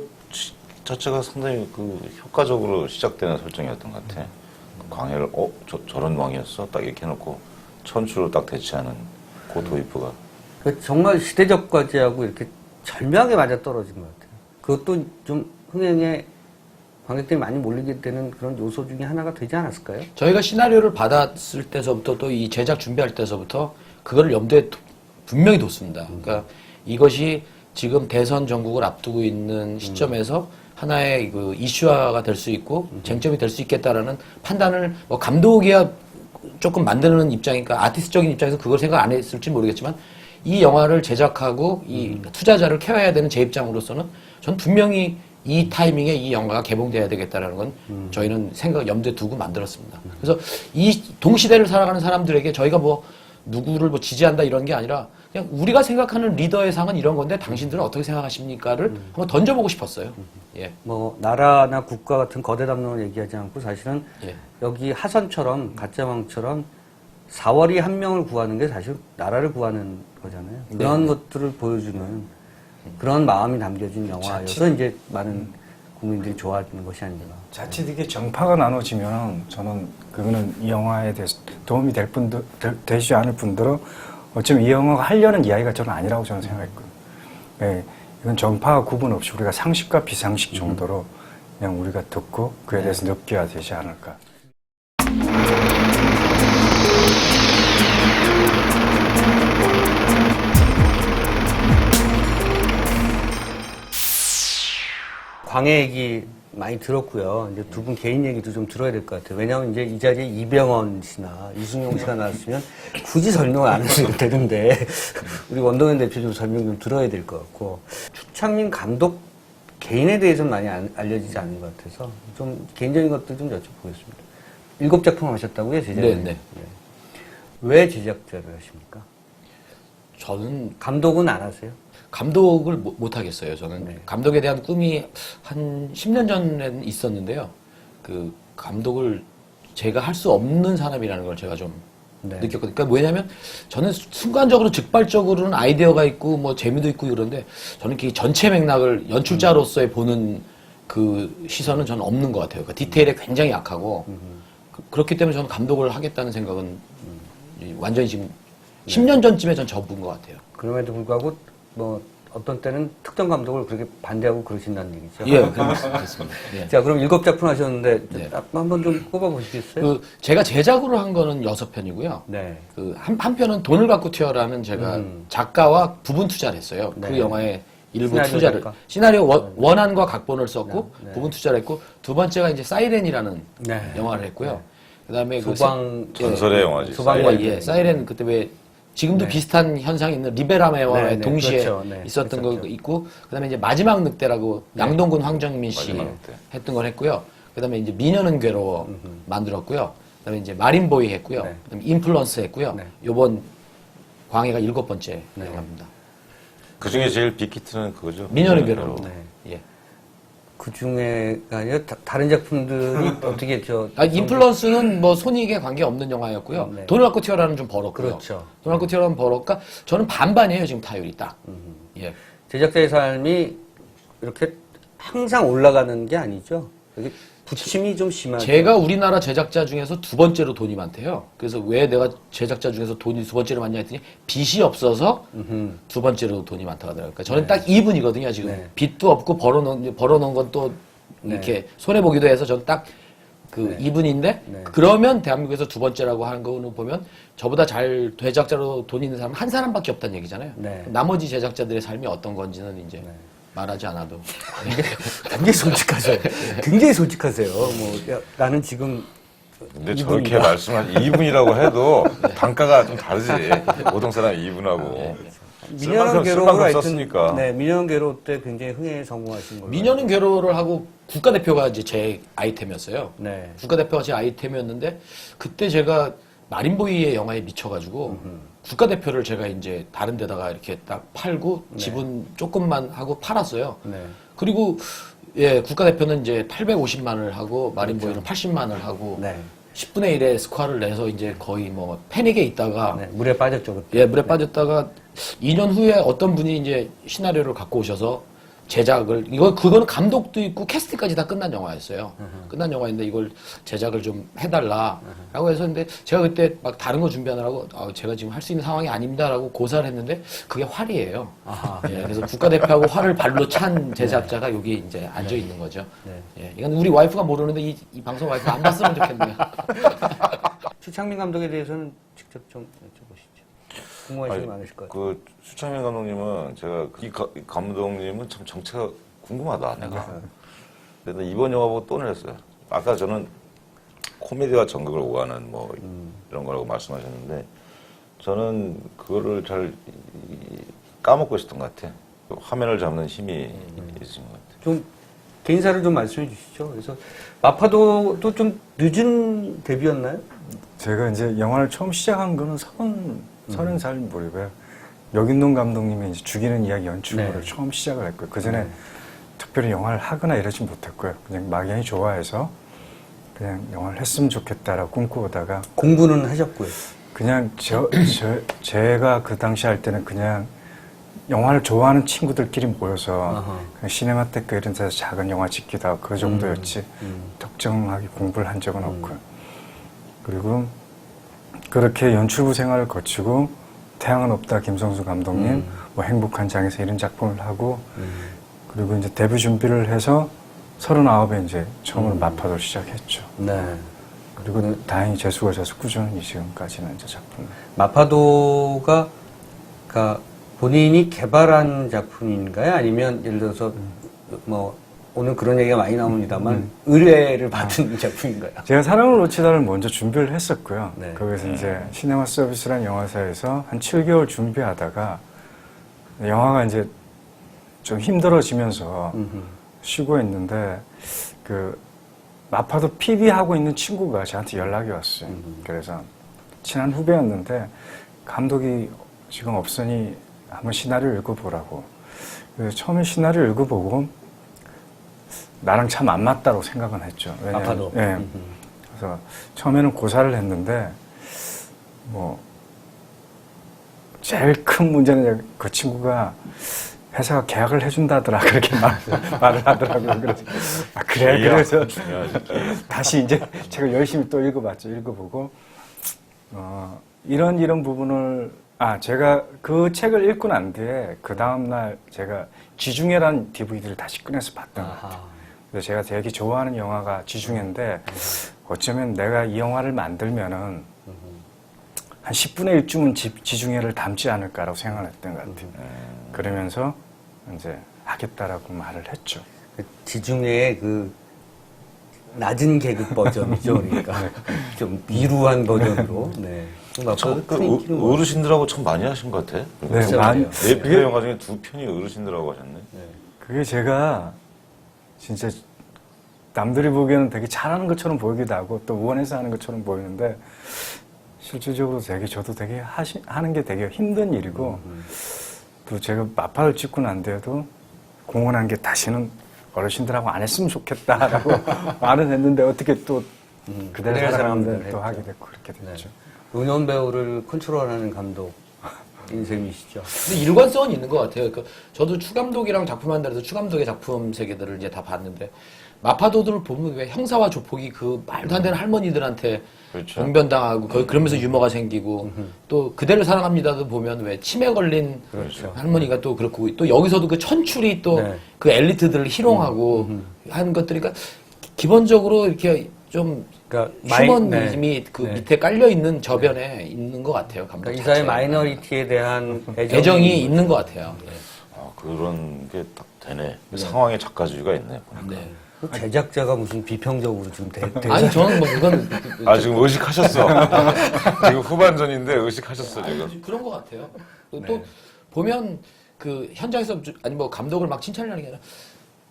자체가 상당히 그 효과적으로 시작되는 설정이었던 것 같아. 광해를 저런 왕이었어? 딱 이렇게 해놓고 천추로 딱 대치하는 그 도입부가. 그 정말 시대적 과제하고 이렇게 절묘하게 맞아 떨어진 것 같아요. 그것도 좀 흥행에 관객들이 많이 몰리게 되는 그런 요소 중에 하나가 되지 않았을까요? 저희가 시나리오를 받았을 때서부터 또 이 제작 준비할 때서부터 그거를 염두에 분명히 뒀습니다. 그러니까 이것이 지금 대선 전국을 앞두고 있는 시점에서 하나의 그 이슈화가 될 수 있고 쟁점이 될 수 있겠다라는 판단을 뭐 감독이야 조금 만드는 입장이니까 아티스트적인 입장에서 그걸 생각 안 했을지 모르겠지만 이 영화를 제작하고 이 투자자를 케어해야 되는 제 입장으로서는 전 분명히 이 타이밍에 이 영화가 개봉돼야 되겠다라는 건 저희는 생각 염두에 두고 만들었습니다. 그래서 이 동시대를 살아가는 사람들에게 저희가 뭐 누구를 뭐 지지한다 이런 게 아니라 그냥 우리가 생각하는 리더의 상은 이런 건데 당신들은 어떻게 생각하십니까를 한번 던져보고 싶었어요. 예. 뭐 나라나 국가 같은 거대 담론을 얘기하지 않고 사실은 예. 여기 하선처럼 가짜왕처럼 4월이 한 명을 구하는 게 사실 나라를 구하는 거잖아요. 그런 것들을 보여주는 그런 마음이 담겨진 영화여서 이제 많은 국민들이 좋아하는 것이 아닌가. 자칫 이게 정파가 나눠지면 저는 그거는 이 영화에 대해서 도움이 될 분들, 되지 않을 분들은 어쩌면 이 영화가 하려는 이야기가 저는 아니라고 저는 생각했거든요. 네, 이건 정파와 구분 없이 우리가 상식과 비상식 정도로 그냥 우리가 듣고 그에 대해서 느껴야 되지 않을까. 광해 얘기 많이 들었고요. 이제 두 분 개인 얘기도 좀 들어야 될 것 같아요. 왜냐하면 이제 이 자리에 이병헌 씨나 이승용 씨가 나왔으면 굳이 설명을 안 해도 되는데 우리 원동현 대표 좀 설명 좀 들어야 될 것 같고 추창민 감독 개인에 대해서는 많이 알려지지 않은 것 같아서 좀 개인적인 것들 좀 여쭤보겠습니다. 7작품 하셨다고요, 제작을? 네. 왜 제작자를 하십니까? 저는 감독은 안 하세요? 감독을 못 하겠어요. 저는 네. 감독에 대한 꿈이 한 10년 전에는 있었는데요. 그 감독을 제가 할 수 없는 사람이라는 걸 제가 좀 네. 느꼈거든요. 그러니까 뭐냐면 저는 순간적으로 즉발적으로는 아이디어가 있고 뭐 재미도 있고 그런데 저는 그 전체 맥락을 연출자로서의 보는 그 시선은 저는 없는 것 같아요. 그 디테일에 굉장히 약하고 그렇기 때문에 저는 감독을 하겠다는 생각은 완전히 지금 10년 전쯤에 전 접은 것 같아요. 그럼에도 불구하고 뭐 어떤 때는 특정 감독을 그렇게 반대하고 그러신다는 얘기죠. 예, 그렇습니다. 예. 자, 그럼 7작품 하셨는데 네. 한번 좀 꼽아보시겠어요? 그 제가 제작으로 한 거는 6편이고요. 네. 그 한 편은 돈을 갖고 튀어라는 제가 작가와 부분 투자를 했어요. 네. 그 영화에 일부 시나리오 투자를 작가? 시나리오 원안과 각본을 썼고 네. 부분 투자를 했고 두 번째가 이제 사이렌이라는 네. 영화를 했고요. 그다음에 소방 전설의 영화지. 소방관. 예, 사이렌 그때 왜 지금도 비슷한 현상이 있는 리베라메와 네, 네, 동시에 그렇죠. 네, 있었던 그렇죠. 거 있고 그다음에 이제 마지막 늑대라고 양동근 황정민 씨 마지막 늑대. 했던 걸 했고요. 그다음에 이제 미녀는 괴로워 만들었고요. 그다음에 이제 마린보이 했고요. 네. 그다음에 인플루언스 했고요. 네. 요번 광해가 7번째 네. 영화입니다. 그 중에 제일 빅히트는 그거죠. 미녀는 괴로워. 네. 예. 그 중에가 아니라 다른 작품들이 어떻게 인플루언스는 뭐 손익에 관계 없는 영화였고요. 네. 돈을 갖고 튀어라는 좀 벌었고요. 그렇죠. 돈을 갖고 튀어라는 벌었까 저는 반반이에요 지금 타율이 딱. 예. 제작자의 삶이 이렇게 항상 올라가는 게 아니죠. 여기 부침이 좀 심하죠. 제가 우리나라 제작자 중에서 두 번째로 돈이 많대요. 그래서 왜 내가 제작자 중에서 돈이 두 번째로 많냐 했더니 빚이 없어서 두 번째로 돈이 많다고 하더라고요. 그러니까 저는 딱 2분이거든요. 지금 네. 빚도 없고 벌어놓은 건 또 이렇게 손해보기도 해서 저는 딱 그 2분인데 네. 그러면 대한민국에서 두 번째라고 하는 거는 보면 저보다 잘 제작자로 돈 있는 사람은 한 사람밖에 없다는 얘기잖아요. 네. 나머지 제작자들의 삶이 어떤 건지는 이제 말하지 않아도. 굉장히 솔직하세요. 굉장히 솔직하세요. 야, 나는 지금 근데 저렇게 말씀한 2분이라고 해도 단가가 좀 다르지. 보통 사람 2분하고. 미녀는 괴로워가 하여튼 썼으니까. 네, 미녀는 괴로워 때 굉장히 흥에 성공하신 걸로. 미녀는 괴로워를 하고 국가대표가 이제 제 아이템이었어요. 네. 국가대표가 제 아이템이었는데 그때 제가 마린보이의 영화에 미쳐가지고 국가대표를 제가 이제 다른 데다가 이렇게 딱 팔고 지분 조금만 하고 팔았어요. 네. 그리고 예, 국가대표는 이제 850만을 하고 마린보이는 80만을 하고 네. 10분의 1의 스코어를 내서 이제 거의 뭐 패닉에 있다가 네, 물에 빠졌죠 그때. 예, 물에 빠졌다가 2년 후에 어떤 분이 이제 시나리오를 갖고 오셔서 제작을, 그거는 감독도 있고 캐스팅까지 다 끝난 영화였어요. 끝난 영화인데 이걸 제작을 좀 해달라라고 해서 근데 제가 그때 막 다른 거 준비하느라고 제가 지금 할 수 있는 상황이 아닙니다라고 고사를 했는데 그게 활이에요. 아하. 예, 그래서 국가대표하고 활을 발로 찬 제작자가 여기 이제 앉아 있는 거죠. 네. 예, 이건 우리 와이프가 모르는데 이 방송 와이프가 안 봤으면 좋겠네요. 추창민 감독에 대해서는 직접 좀 여쭤보시죠. 궁금하신 게 많으실 것 같아요. 그 수창민 감독님은 제가 이 감독님은 참 정체가 궁금하다 내가. 그래서 이번 영화 보고 또 놀랐어요. 아까 저는 코미디와 전극을 오가는 뭐 이런 거라고 말씀하셨는데 저는 그거를 잘 까먹고 있었던 것 같아. 화면을 잡는 힘이 있으신 것 같아요. 좀 개인사를 좀 말씀해 주시죠. 그래서 마파도도 좀 늦은 데뷔였나요? 제가 이제 영화를 처음 시작한 거는 30살 무렵에 여긴동 감독님의 이제 죽이는 이야기 연출을 네. 처음 시작을 했고요. 그 전에 특별히 영화를 하거나 이러진 못했고요. 그냥 막연히 좋아해서 그냥 영화를 했으면 좋겠다라고 꿈꾸다가 공부는 하셨고요. 그냥 제가 그 당시 할 때는 그냥 영화를 좋아하는 친구들끼리 모여서 아하. 그냥 시네마테크 이런 데서 작은 영화 찍기도 하고 그 정도였지 특정하게 공부를 한 적은 없고요. 그리고 그렇게 연출부 생활을 거치고 태양은 없다 김성수 감독님, 뭐 행복한 장에서 이런 작품을 하고 그리고 이제 데뷔 준비를 해서 39에 이제 처음으로 마파도를 시작했죠. 네. 그리고 다행히 재수가 져서 꾸준히 지금까지는 이제 작품. 마파도가 그러니까 본인이 개발한 작품인가요? 아니면 예를 들어서 뭐 오늘 그런 얘기가 많이 나옵니다만 의뢰를 받은 작품인가요? 제가 사랑을 놓치다를 먼저 준비를 했었고요. 네. 거기서 이제 시네마 서비스라는 영화사에서 한 7개월 준비하다가 영화가 이제 좀 힘들어지면서 쉬고 있는데 그 마파도 PB 하고 있는 친구가 저한테 연락이 왔어요. 그래서 친한 후배였는데 감독이 지금 없으니 한번 시나리오 읽어보라고. 그래서 처음에 시나리오 읽어보고 나랑 참 안 맞다고 생각은 했죠. 마파도. 예. 그래서 처음에는 고사를 했는데 뭐 제일 큰 문제는 그 친구가 회사가 계약을 해준다더라 그렇게 말을 하더라고요. 그래서 그래 계약. 그래서 중요하지. 다시 이제 제가 열심히 또 읽어봤죠. 읽어보고 이런 부분을 제가 그 책을 읽고 난 뒤에 그 다음날 제가 지중해라는 DVD를 다시 꺼내서 봤던 것 같아요. 그래서 제가 되게 좋아하는 영화가 지중해인데 어쩌면 내가 이 영화를 만들면은 한 10분의 1쯤은 지중해를 담지 않을까라고 생각을 했던 것 같아요. 그러면서 이제 하겠다라고 말을 했죠. 지중해의 그 낮은 계급 버전이죠. 그러니까 좀 미루한 버전으로. 네. 참, 어르신들하고 참 많이 하신 것 같아. 네, 많이. 4편 영화 중에 2편이 어르신들하고 하셨네. 그게 제가 진짜 남들이 보기에는 되게 잘하는 것처럼 보이기도 하고 또 우원해서 하는 것처럼 보이는데 실질적으로 저도 되게 하는 게 되게 힘든 일이고 또 제가 마파를 찍고 난 뒤에도 공헌한 게 다시는 어르신들하고 안 했으면 좋겠다라고 말은 했는데 어떻게 또 그대로 그대로 사람들 사람들 또 했죠. 하게 됐고 그렇게 됐죠. 은연 배우를 컨트롤하는 감독 인생이시죠. 근데 일관성은 있는 것 같아요. 저도 추감독이랑 작품한 데서 추감독의 작품 세계들을 이제 다 봤는데 마파도들을 보면 왜 형사와 조폭이 그 말도 안 되는 할머니들한테 그렇죠. 봉변당하고 그러면서 유머가 생기고 또 그대를 사랑합니다도 보면 왜 치매 걸린 그렇죠. 할머니가 또 그렇고 또 여기서도 그 천출이 또 그 네. 엘리트들을 희롱하고 하는 것들이 그러니까 기본적으로 이렇게 좀 그러니까 휴머니즘이 그 밑에 깔려 있는 저변에 있는 것 같아요. 감독 그러니까 이 사회 자체가. 마이너리티에 대한 애정이 있는 것 같아요. 예. 아, 그런 게 딱 되네. 상황의 작가주의가 있네. 보니까. 네. 그 제작자가 무슨 비평적으로 지금 아니 저는 뭐 그건 아, 지금 의식하셨어. 지금 후반전인데 의식하셨어, 지금. 그런 것 같아요. 또 보면 그 현장에서 아니 뭐 감독을 막 칭찬하는 게 아니라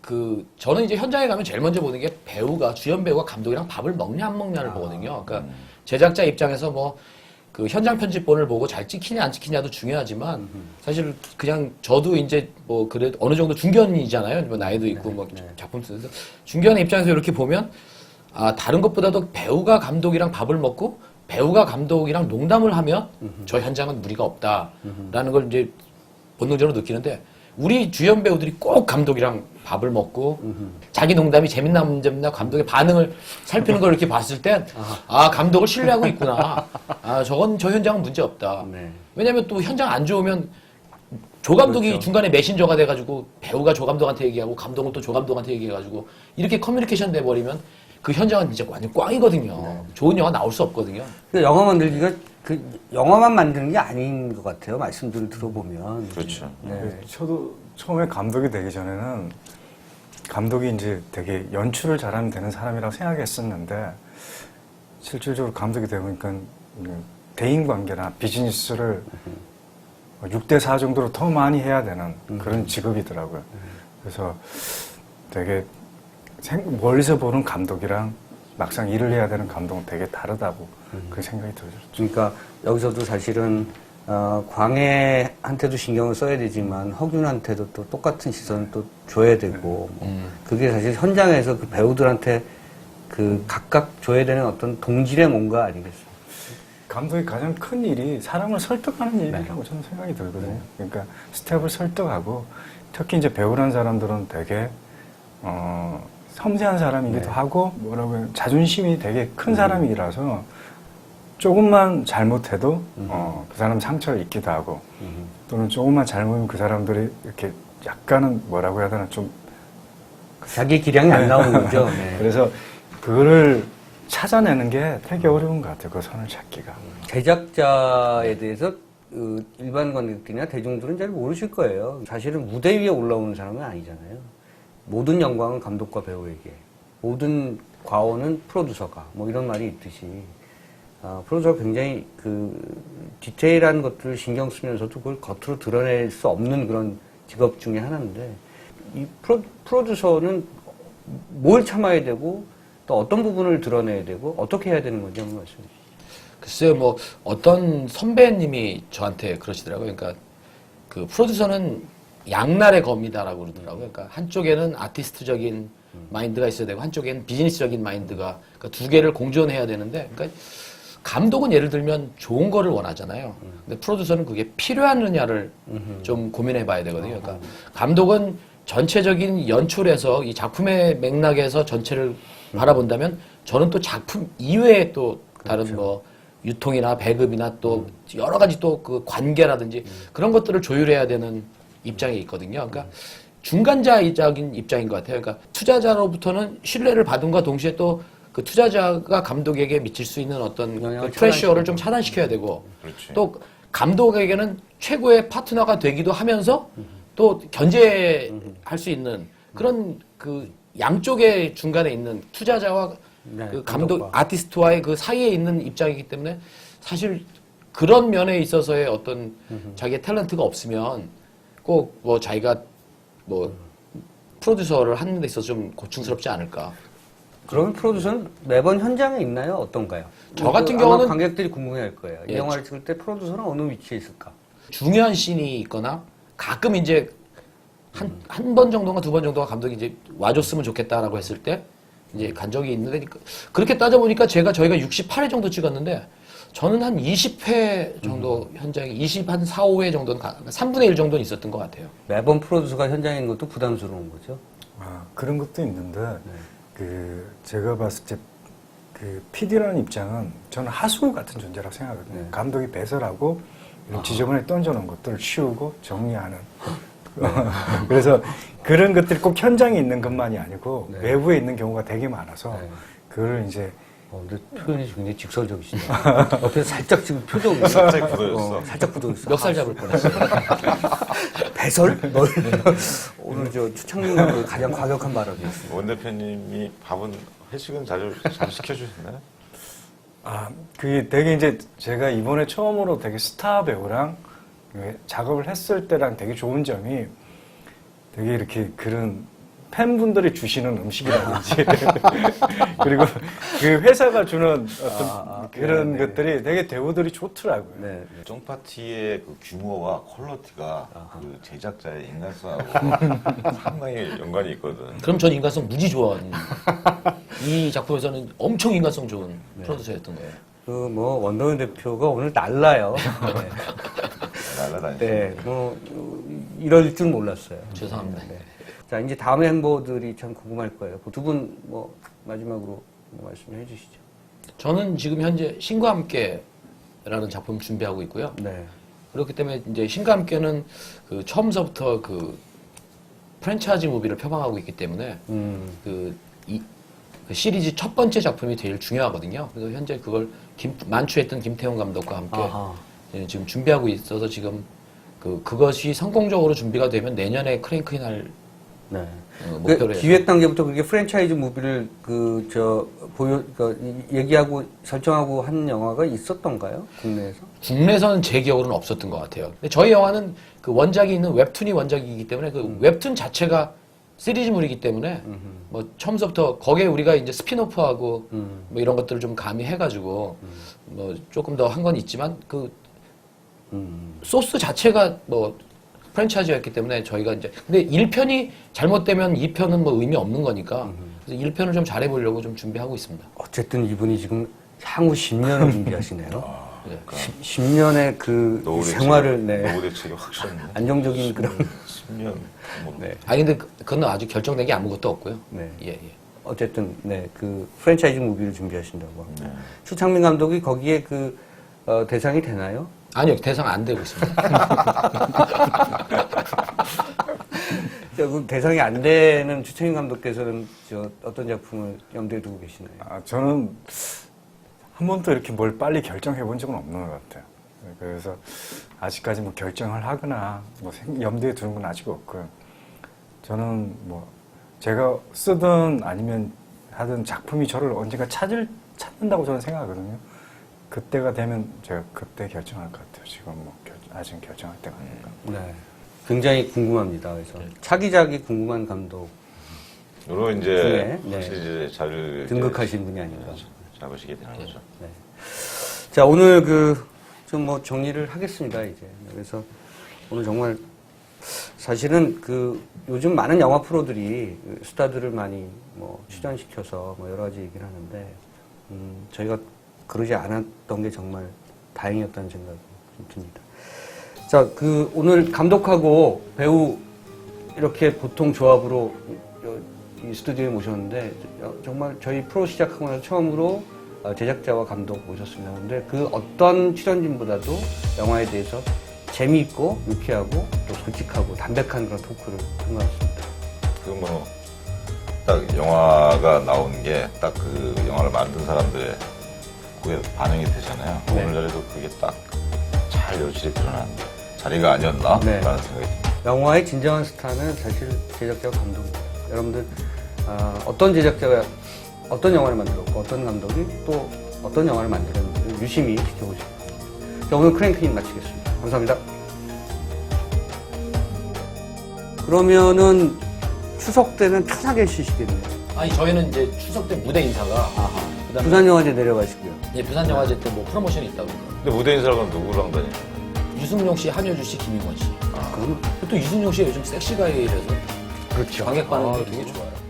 그 저는 이제 현장에 가면 제일 먼저 보는 게 배우가 주연 배우가 감독이랑 밥을 먹냐 안 먹냐를 보거든요. 그러니까 제작자 입장에서 뭐 그 현장 편집본을 보고 잘 찍히냐 안 찍히냐도 중요하지만 사실 그냥 저도 이제 뭐 그래도 어느 정도 중견이잖아요. 뭐 나이도 있고 뭐 작품 쓰면서 중견의 입장에서 이렇게 보면 아 다른 것보다도 배우가 감독이랑 밥을 먹고 배우가 감독이랑 농담을 하면 저 현장은 무리가 없다라는 걸 이제 본능적으로 느끼는데 우리 주연 배우들이 꼭 감독이랑 밥을 먹고 자기 농담이 재밌나 안 재밌나 감독의 반응을 살피는 걸 이렇게 봤을 땐 아 감독을 신뢰하고 있구나. 아 저건 저 현장은 문제 없다. 네. 왜냐하면 또 현장 안 좋으면 조 감독이 그렇죠. 중간에 메신저가 돼가지고 배우가 조 감독한테 얘기하고 감독은 또 조 감독한테 얘기해가지고 이렇게 커뮤니케이션 돼버리면 그 현장은 진짜 완전 꽝이거든요. 좋은 영화 나올 수 없거든요. 그 영화 만들기가 그 영화만 만드는 게 아닌 것 같아요. 말씀들을 들어보면. 그렇죠. 네. 저도 처음에 감독이 되기 전에는 감독이 이제 되게 연출을 잘하면 되는 사람이라고 생각했었는데 실질적으로 감독이 되보니까 대인관계나 비즈니스를 6대4 정도로 더 많이 해야 되는 그런 직업이더라고요. 그래서 되게 멀리서 보는 감독이랑 막상 일을 해야 되는 감독은 되게 다르다고 그 생각이 들었죠. 그러니까 여기서도 사실은 광해한테도 신경을 써야 되지만 허균한테도 또 똑같은 시선을 또 줘야 되고 그게 사실 현장에서 그 배우들한테 그 각각 줘야 되는 어떤 동질의 뭔가 아니겠어요? 감독의 가장 큰 일이 사람을 설득하는 일이라고 저는 생각이 들거든요. 그러니까 스텝을 설득하고 특히 이제 배우라는 사람들은 되게 섬세한 사람이기도 하고 뭐라고 해요? 자존심이 되게 큰 사람이라서 조금만 잘못해도 그 사람 상처를 입기도 하고 또는 조금만 잘못하면 그 사람들이 이렇게 약간은 뭐라고 해야 되나 좀 자기 기량이 안 나오는 거죠. 네. 그래서 그거를 찾아내는 게 되게 어려운 것 같아요. 그 선을 찾기가. 제작자에 대해서 일반 관객들이나 대중들은 잘 모르실 거예요. 사실은 무대 위에 올라오는 사람은 아니잖아요. 모든 영광은 감독과 배우에게, 모든 과오는 프로듀서가, 뭐 이런 말이 있듯이 프로듀서가 굉장히 그 디테일한 것들을 신경 쓰면서도 그걸 겉으로 드러낼 수 없는 그런 직업 중에 하나인데 이 프로듀서는 뭘 참아야 되고 또 어떤 부분을 드러내야 되고 어떻게 해야 되는 건지 한번 말씀해 주시죠. 글쎄요, 뭐 어떤 선배님이 저한테 그러시더라고요. 그러니까 그 프로듀서는 양날의 검이다라고 그러더라고요. 그러니까 한쪽에는 아티스트적인 마인드가 있어야 되고 한쪽에는 비즈니스적인 마인드가 그러니까 두 개를 공존해야 되는데 그러니까 감독은 예를 들면 좋은 거를 원하잖아요. 근데 프로듀서는 그게 필요하느냐를 좀 고민해 봐야 되거든요. 그러니까 감독은 전체적인 연출에서 이 작품의 맥락에서 전체를 바라본다면 저는 또 작품 이외에 또 다른 뭐 유통이나 배급이나 또 여러 가지 또 그 관계라든지 그런 것들을 조율해야 되는 입장에 있거든요. 그러니까 중간자적인 입장인 것 같아요. 그러니까 투자자로부터는 신뢰를 받음과 동시에 또 그 투자자가 감독에게 미칠 수 있는 어떤 그 프레셔를 좀 차단시켜야 되고 그렇지. 또 감독에게는 최고의 파트너가 되기도 하면서 또 견제할 수 있는 그런 그 양쪽의 중간에 있는 투자자와 네, 그 감독, 감독과. 아티스트와의 그 사이에 있는 입장이기 때문에 사실 그런 면에 있어서의 어떤 자기의 탤런트가 없으면 꼭 뭐 자기가 뭐 프로듀서를 하는 데 있어서 좀 고충스럽지 않을까. 그러면 프로듀서는 매번 현장에 있나요? 어떤가요? 저 같은 아마 경우는 관객들이 궁금해할 거예요. 이 예, 영화를 찍을 때 프로듀서는 어느 위치에 있을까? 중요한 씬이 있거나 가끔 이제 한 번 정도가 두 번 정도가 감독이 이제 와줬으면 좋겠다라고 했을 때 이제 간 적이 있는데 그렇게 따져보니까 저희가 68회 정도 찍었는데 저는 한 20회 정도 현장에 20한 4, 5회 정도는 3분의 1 정도는 있었던 것 같아요. 매번 프로듀서가 현장에 있는 것도 부담스러운 거죠. 그런 것도 있는데 그 제가 봤을 때 그 PD라는 입장은 저는 하수 같은 존재라고 생각하거든요. 감독이 배설하고 이런 지저분하게 던져놓은 것들을 치우고 정리하는. 그래서 그런 것들이 꼭 현장에 있는 것만이 아니고 외부에 있는 경우가 되게 많아서 그걸 이제 근데 표현이 굉장히 직설적이시네요. 옆에서 살짝 지금 표정이 살짝 굳어졌어. 살짝 굳어있어. 멱살 잡을 뻔했어요. 배설? 오늘 저 추창민 감독의 가장 과격한 발언이었습니다. 원 대표님이 밥은 회식은 자주 시켜주셨나요? 그게 되게 이제 제가 이번에 처음으로 되게 스타 배우랑 작업을 했을 때랑 되게 좋은 점이 되게 이렇게 그런 팬분들이 주시는 음식이라든지 그리고 그 회사가 주는 어떤 그런 것들이 되게 대우들이 좋더라고요. 네. 쫑파티의 그 규모와 퀄리티가 그 제작자의 인간성하고 상당히 연관이 있거든. 그럼 전 인간성 무지 좋아하는 이 작품에서는 엄청 인간성 좋은 프로듀서였던 거예요. 그 뭐 원더맨 대표가 오늘 날라요. 날라다니죠. 네. 뭐 이럴 줄 몰랐어요. 죄송합니다. 네. 자, 이제 다음 멤버들이 참 궁금할 거예요. 두 분 뭐 마지막으로 뭐 말씀해 주시죠. 저는 지금 현재 신과 함께라는 작품 준비하고 있고요. 네. 그렇기 때문에 이제 신과 함께는 그 처음서부터 그 프랜차이즈 무비를 표방하고 있기 때문에 그 시리즈 첫 번째 작품이 제일 중요하거든요. 그래서 현재 그걸 만추했던 김태형 감독과 함께 지금 준비하고 있어서 지금 그것이 성공적으로 준비가 되면 내년에 크랭크인 할 네. 목표로 기획 단계부터 그게 프랜차이즈 무비를 얘기하고 설정하고 한 영화가 있었던가요? 국내에서? 국내에서는 제 기억으로는 없었던 것 같아요. 근데 저희 영화는 그 원작이 있는 웹툰이 원작이기 때문에 그 웹툰 자체가 시리즈물이기 때문에 뭐 처음부터 거기에 우리가 이제 스피노프하고 뭐 이런 것들을 좀 가미해가지고 뭐 조금 더 한 건 있지만 그 소스 자체가 뭐 프랜차이즈였기 때문에 저희가 이제 근데 1편이 잘못되면 2편은 뭐 의미 없는 거니까 그래서 1편을 좀 잘해보려고 좀 준비하고 있습니다. 어쨌든 이분이 지금 향후 10년을 준비하시네요. 10년의 그 노후 생활을 노후 대책이 확실했네. 안정적인 그런 10년. 뭐. 네. 아니 근데 그건 아직 결정된 게 아무것도 없고요. 네. 예. 어쨌든 그 프랜차이즈 무비를 준비하신다고 합니다. 추창민 감독이 거기에 대상이 되나요? 아니요, 대상 안 되고 있습니다. 그 대상이 안 되는 추창민 감독께서는 어떤 작품을 염두에 두고 계시나요? 저는 한 번도 이렇게 뭘 빨리 결정해 본 적은 없는 것 같아요. 그래서 아직까지 뭐 결정을 하거나 뭐 염두에 두는 건 아직 없고요. 저는 뭐 제가 쓰든 아니면 하든 작품이 저를 언젠가 찾는다고 저는 생각하거든요. 그때가 되면 제가 그때 결정할 것 같아요. 지금 뭐 아직 결정할 때가 아닌가. 네. 굉장히 궁금합니다. 그래서 차기작이 궁금한 감독 으로 이제 네. 확실히 이제 잘 등극하신 분이 아닌가. 잡으시게 되는 거죠. 네. 자, 오늘 좀 뭐 정리를 하겠습니다, 이제. 그래서 오늘 정말 사실은 요즘 많은 영화 프로들이 스타들을 많이 뭐 출연시켜서 뭐 여러 가지 얘기를 하는데, 저희가 그러지 않았던 게 정말 다행이었다는 생각이 좀 듭니다. 자, 오늘 감독하고 배우 이렇게 보통 조합으로 이 스튜디오에 모셨는데, 정말 저희 프로 시작하고 나서 처음으로 제작자와 감독 모셨습니다. 근데 그 어떤 출연진보다도 영화에 대해서 재미있고 유쾌하고 또 솔직하고 담백한 그런 토크를 한 것 같습니다. 딱 영화가 나온 게 딱 그 영화를 만든 사람들의 그게 반영이 되잖아요. 네. 오늘 자리도 그게 딱 잘 여실히 드러난 자리가 아니었나? 네. 라는 생각이 듭니다. 영화의 진정한 스타는 사실 제작자와 감독입니다. 여러분들 어떤 제작자가 어떤 영화를 만들었고 어떤 감독이 또 어떤 영화를 만들었는지 유심히 지켜보시기 바랍니다. 자, 오늘 크랭크인 마치겠습니다. 감사합니다. 그러면은 추석 때는 편하게 쉬시겠네요. 아니 저희는 이제 추석 때 무대 인사가 그다음에 부산영화제 내려가시고요. 이제 부산영화제 때 뭐 프로모션이 있다고. 근데 무대 인사는 누구랑 다니죠? 유승용 씨, 한효주 씨, 김용원 씨. 저는 또 이순용 씨가 요즘 섹시가이라서 그렇죠. 광역 반응도 되게 좋아요.